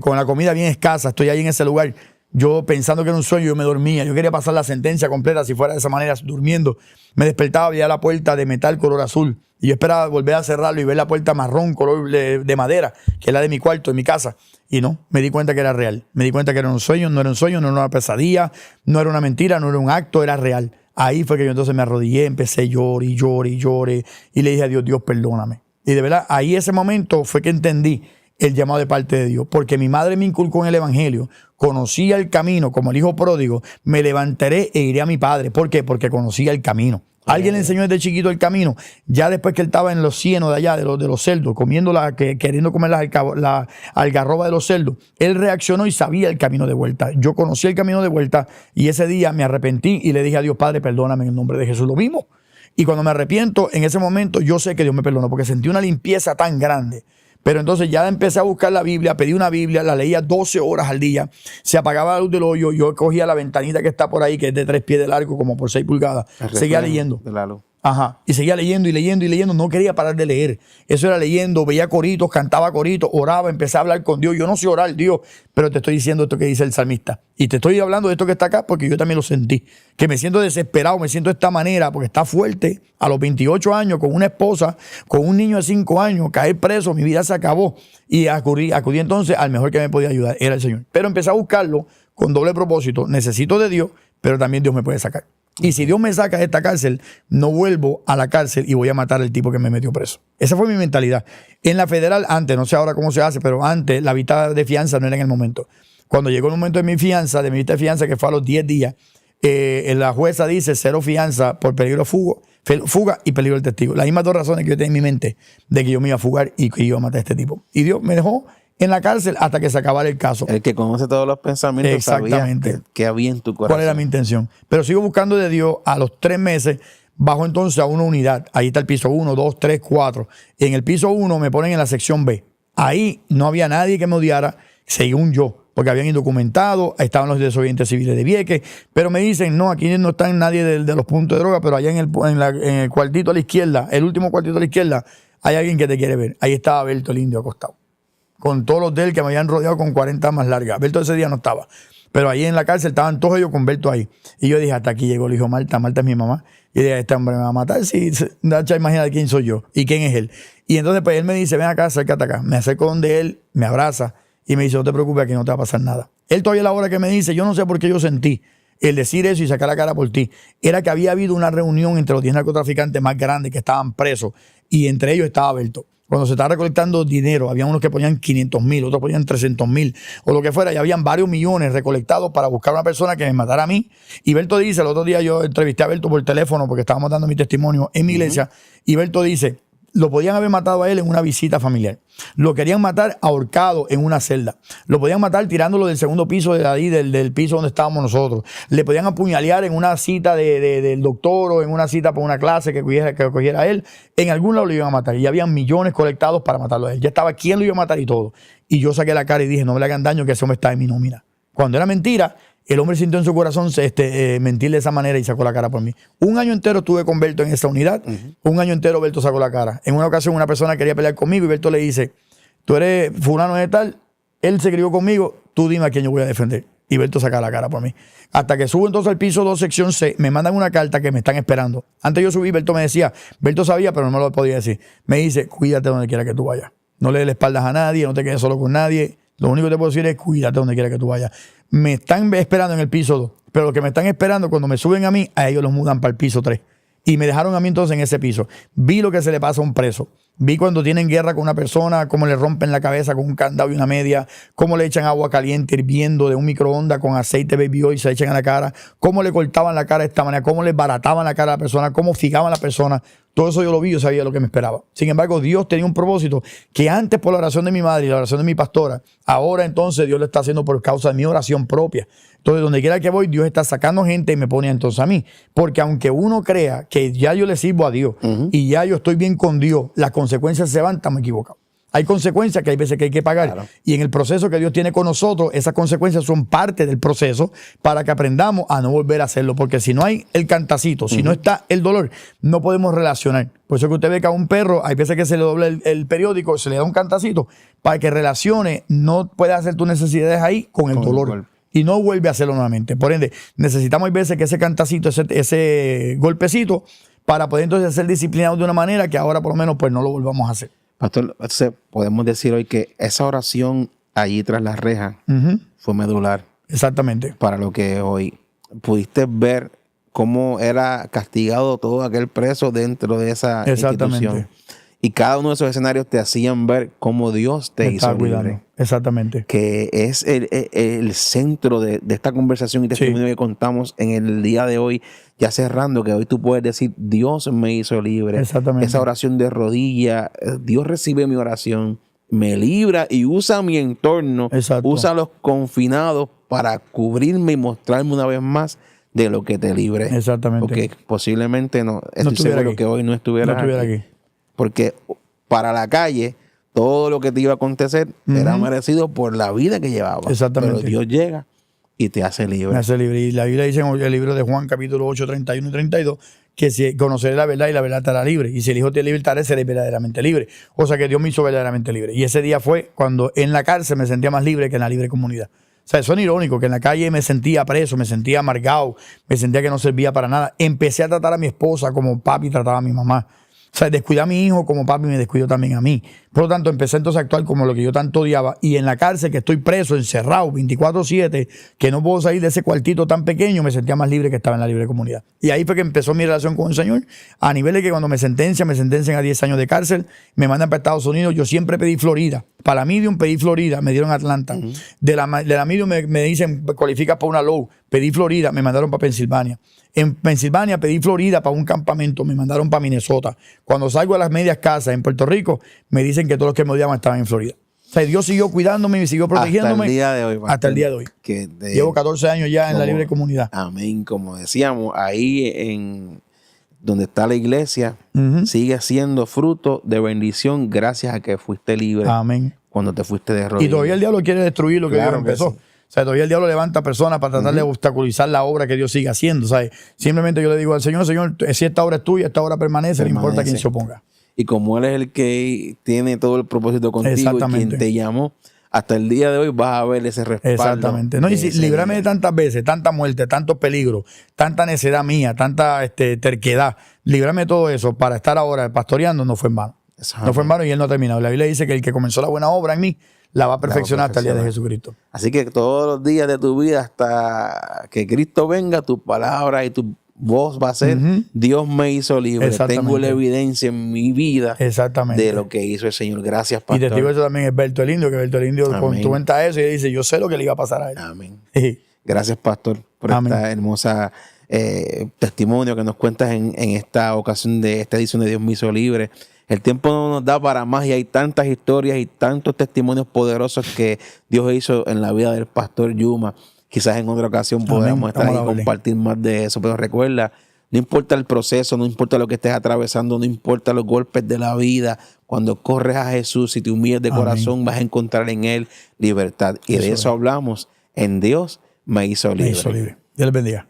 con la comida bien escasa, estoy ahí en ese lugar. Yo pensando que era un sueño, yo me dormía. Yo quería pasar la sentencia completa si fuera de esa manera, durmiendo. Me despertaba, veía la puerta de metal color azul. Y yo esperaba volver a cerrarlo y ver la puerta marrón, color de madera, que es la de mi cuarto, de mi casa. Y no, me di cuenta que era real. Me di cuenta que era un sueño, no era un sueño, no era una pesadilla, no era una mentira, no era un acto, era real. Ahí fue que yo entonces me arrodillé, empecé a llorar y lloré. Y le dije a Dios, Dios, perdóname. Y de verdad, ahí ese momento fue que entendí el llamado de parte de Dios, porque mi madre me inculcó en el evangelio, conocía el camino como el hijo pródigo, me levantaré e iré a mi padre. ¿Por qué? Porque conocía el camino. Alguien le enseñó desde chiquito el camino, ya después que él estaba en los cienos de allá, de los cerdos, queriendo comer la algarroba de los cerdos, él reaccionó y sabía el camino de vuelta. Yo conocí el camino de vuelta y ese día me arrepentí y le dije a Dios, Padre, perdóname en el nombre de Jesús. Lo mismo. Y cuando me arrepiento, en ese momento yo sé que Dios me perdonó porque sentí una limpieza tan grande. Pero entonces ya empecé a buscar la Biblia, pedí una Biblia, la leía 12 horas al día, se apagaba la luz del hoyo, yo cogía la ventanita que está por ahí, que es de 3 pies de largo, como por 6 pulgadas, seguía leyendo. De la luz. Ajá, y seguía leyendo y leyendo y leyendo, no quería parar de leer. Eso era leyendo, veía coritos, cantaba coritos, oraba, empecé a hablar con Dios. Yo no sé orar, Dios, pero te estoy diciendo esto que dice el salmista. Y te estoy hablando de esto que está acá porque yo también lo sentí. Que me siento desesperado, me siento de esta manera porque está fuerte. A los 28 años, con una esposa, con un niño de 5 años, caer preso, mi vida se acabó. Y acudí entonces al mejor que me podía ayudar, era el Señor. Pero empecé a buscarlo con doble propósito. Necesito de Dios, pero también Dios me puede sacar. Y si Dios me saca de esta cárcel, no vuelvo a la cárcel y voy a matar al tipo que me metió preso. Esa fue mi mentalidad. En la federal, antes, no sé ahora cómo se hace, pero antes la vista de fianza no era en el momento. Cuando llegó el momento de mi fianza, de mi vista de fianza, que fue a los 10 días, la jueza dice 0 fianza por peligro fuga y peligro del testigo. Las mismas 2 razones que yo tenía en mi mente de que yo me iba a fugar y que iba a matar a este tipo. Y Dios me dejó en la cárcel hasta que se acabara el caso. El que conoce todos los pensamientos sabía que había en tu corazón. ¿Cuál era mi intención? Pero sigo buscando de Dios. A los 3 meses bajo entonces a una unidad. Ahí está el piso 1, 2, 3, 4. En el piso 1 me ponen en la sección B. Ahí no había nadie que me odiara, según yo, porque habían indocumentado, estaban los desobedientes civiles de Vieques, pero me dicen, no, aquí no está nadie de los puntos de droga, pero allá en el cuartito a la izquierda, el último cuartito a la izquierda, hay alguien que te quiere ver. Ahí estaba Berto el indio acostado, con todos los de él que me habían rodeado con 40 más largas. Berto ese día no estaba, pero ahí en la cárcel estaban todos ellos con Berto ahí. Y yo dije, hasta aquí llegó, le dijo Marta es mi mamá. Y dije, este hombre me va a matar. Sí, Nacha, imagínate quién soy yo y quién es él. Y entonces pues él me dice, ven acá, acércate acá. Me acerco donde él, me abraza y me dice, no te preocupes, aquí no te va a pasar nada. Él todavía a la hora que me dice, yo no sé por qué yo sentí el decir eso y sacar la cara por ti, era que había habido una reunión entre los 10 narcotraficantes más grandes que estaban presos y entre ellos estaba Berto. Cuando se estaba recolectando dinero, había unos que ponían 500,000, otros ponían 300,000 o lo que fuera, y habían varios millones recolectados para buscar a una persona que me matara a mí. Y Berto dice, el otro día yo entrevisté a Berto por teléfono porque estábamos dando mi testimonio en mi iglesia, y Berto dice, lo podían haber matado a él en una visita familiar. Lo querían matar ahorcado en una celda. Lo podían matar tirándolo del segundo piso de ahí, del piso donde estábamos nosotros. Le podían apuñalear en una cita del doctor o en una cita por una clase que cogiera él. En algún lado lo iban a matar. Y habían millones colectados para matarlo a él. Ya estaba quién lo iba a matar y todo. Y yo saqué la cara y dije, no me le hagan daño que ese hombre está en mi nómina. Cuando era mentira, el hombre sintió en su corazón mentir de esa manera y sacó la cara por mí. Un año entero estuve con Berto en esa unidad. Un año entero Berto sacó la cara. En una ocasión una persona quería pelear conmigo y Berto le dice, tú eres fulano de tal, él se crió conmigo, tú dime a quién yo voy a defender. Y Berto saca la cara por mí. Hasta que subo entonces al piso 2, sección C, me mandan una carta que me están esperando. Antes yo subí, Berto me decía, Berto sabía, pero no me lo podía decir. Me dice, cuídate donde quiera que tú vayas. No le des la espaldas a nadie, no te quedes solo con nadie. Lo único que te puedo decir es cuídate donde quiera que tú vayas. Me están esperando en el piso 2, pero lo que me están esperando cuando me suben a mí, a ellos los mudan para el piso 3. Y me dejaron a mí entonces en ese piso. Vi lo que se le pasa a un preso. Vi cuando tienen guerra con una persona, cómo le rompen la cabeza con un candado y una media, cómo le echan agua caliente hirviendo de un microondas con aceite baby oil y se echan a la cara, cómo le cortaban la cara de esta manera, cómo le barataban la cara a la persona, cómo fijaban a la persona. Todo eso yo lo vi, yo sabía lo que me esperaba. Sin embargo, Dios tenía un propósito que antes por la oración de mi madre y la oración de mi pastora, ahora entonces Dios lo está haciendo por causa de mi oración propia. Entonces, donde quiera que voy, Dios está sacando gente y me pone entonces a mí. Porque aunque uno crea que ya yo le sirvo a Dios y ya yo estoy bien con Dios, las consecuencias se van, estamos equivocados. Hay consecuencias que hay veces que hay que pagar. Claro. Y en el proceso que Dios tiene con nosotros, esas consecuencias son parte del proceso para que aprendamos a no volver a hacerlo. Porque si no hay el cantacito, si no está el dolor, no podemos relacionar. Por eso que usted ve que a un perro, hay veces que se le dobla el periódico, se le da un cantacito para que relacione, no puedas hacer tus necesidades ahí con el dolor. Y no vuelve a hacerlo nuevamente. Por ende, necesitamos a veces que ese cantacito, ese golpecito, para poder entonces ser disciplinados de una manera que ahora por lo menos pues no lo volvamos a hacer. Pastor, podemos decir hoy que esa oración allí tras las rejas fue medular. Exactamente. Para lo que hoy pudiste ver cómo era castigado todo aquel preso dentro de esa institución. Y cada uno de esos escenarios te hacían ver cómo Dios te hizo libre. Exactamente. Que es el centro de esta conversación y testimonio que contamos en el día de hoy, ya cerrando, que hoy tú puedes decir, Dios me hizo libre. Exactamente. Esa oración de rodilla, Dios recibe mi oración, me libra y usa mi entorno, usa a los confinados para cubrirme y mostrarme una vez más de lo que te libre. Exactamente. Porque posiblemente no estoy seguro aquí. que hoy no estuvieras aquí. Porque para la calle, todo lo que te iba a acontecer era merecido por la vida que llevabas. Exactamente. Pero Dios llega y te hace libre. Me hace libre. Y la Biblia dice en el libro de Juan, capítulo 8, 31 y 32, que si conoceré la verdad y la verdad te hará libre. Y si el Hijo te libertaré, seré verdaderamente libre. O sea que Dios me hizo verdaderamente libre. Y ese día fue cuando en la cárcel me sentía más libre que en la libre comunidad. O sea, eso es irónico, que en la calle me sentía preso, me sentía amargado, me sentía que no servía para nada. Empecé a tratar a mi esposa como papi trataba a mi mamá. O sea, descuidé a mi hijo como papi me descuidó también a mí. Por lo tanto, empecé entonces a actuar como lo que yo tanto odiaba. Y en la cárcel, que estoy preso, encerrado, 24/7, que no puedo salir de ese cuartito tan pequeño, me sentía más libre que estaba en la libre comunidad. Y ahí fue que empezó mi relación con el Señor, a nivel de que cuando me sentencian a 10 años de cárcel, me mandan para Estados Unidos. Yo siempre pedí Florida. Para la medium pedí Florida, me dieron Atlanta. De la medium me dicen, cualificas para una low. Pedí Florida, me mandaron para Pensilvania. En Pensilvania pedí Florida para un campamento, me mandaron para Minnesota. Cuando salgo a las medias casas en Puerto Rico, me dicen que todos los que me odiaban estaban en Florida. O sea, Dios siguió cuidándome y siguió protegiéndome. Hasta el día de hoy. Hasta el día de hoy. Llevo 14 años ya en la libre comunidad. Amén. Como decíamos, ahí en donde está la iglesia, sigue siendo fruto de bendición gracias a que fuiste libre. Amén. Cuando te fuiste de rodillas. Y todavía el diablo quiere destruir lo que Dios empezó. Sí. O sea, todavía el diablo levanta personas para tratar de obstaculizar la obra que Dios sigue haciendo. ¿Sabes? Simplemente yo le digo al Señor, si esta obra es tuya, esta obra permanece. No importa quién se oponga. Y como Él es el que tiene todo el propósito contigo y quien te llamó, hasta el día de hoy vas a ver ese respaldo. Exactamente. No, y si líbrame de tantas veces, tanta muerte, tantos peligros, tanta necedad mía, tanta terquedad. Líbrame de todo eso para estar ahora pastoreando, no fue en vano. No fue en vano y Él no ha terminado. La Biblia dice que el que comenzó la buena obra en mí, la va a perfeccionar hasta el día de Jesucristo. Así que todos los días de tu vida, hasta que Cristo venga, tu palabra y tu voz va a ser, Dios me hizo libre. Tengo la evidencia en mi vida de lo que hizo el Señor. Gracias, pastor. Y te digo eso también es Berto el Indio, que Berto el Indio cuenta eso y dice, yo sé lo que le iba a pasar a él. Amén. Gracias, pastor, por esta hermosa testimonio que nos cuentas en esta ocasión de esta edición de Dios me hizo libre. El tiempo no nos da para más y hay tantas historias y tantos testimonios poderosos que Dios hizo en la vida del pastor Yuma. Quizás en otra ocasión podamos estar ahí y compartir más de eso. Pero recuerda, no importa el proceso, no importa lo que estés atravesando, no importa los golpes de la vida. Cuando corres a Jesús y te humillas de corazón, vas a encontrar en Él libertad. Y de eso hablamos en Dios me hizo libre. Me hizo libre. Dios les bendiga.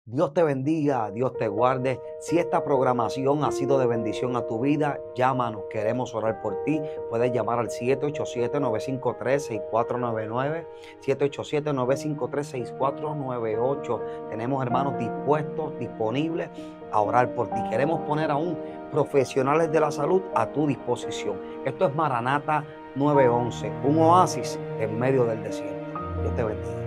Dios te bendiga, Dios te guarde. Si esta programación ha sido de bendición a tu vida, llámanos, queremos orar por ti. Puedes llamar al 787-953-6499, 787-953-6498. Tenemos hermanos dispuestos, disponibles a orar por ti. Queremos poner aún profesionales de la salud a tu disposición. Esto es Maranata 911, un oasis en medio del desierto. Dios te bendiga.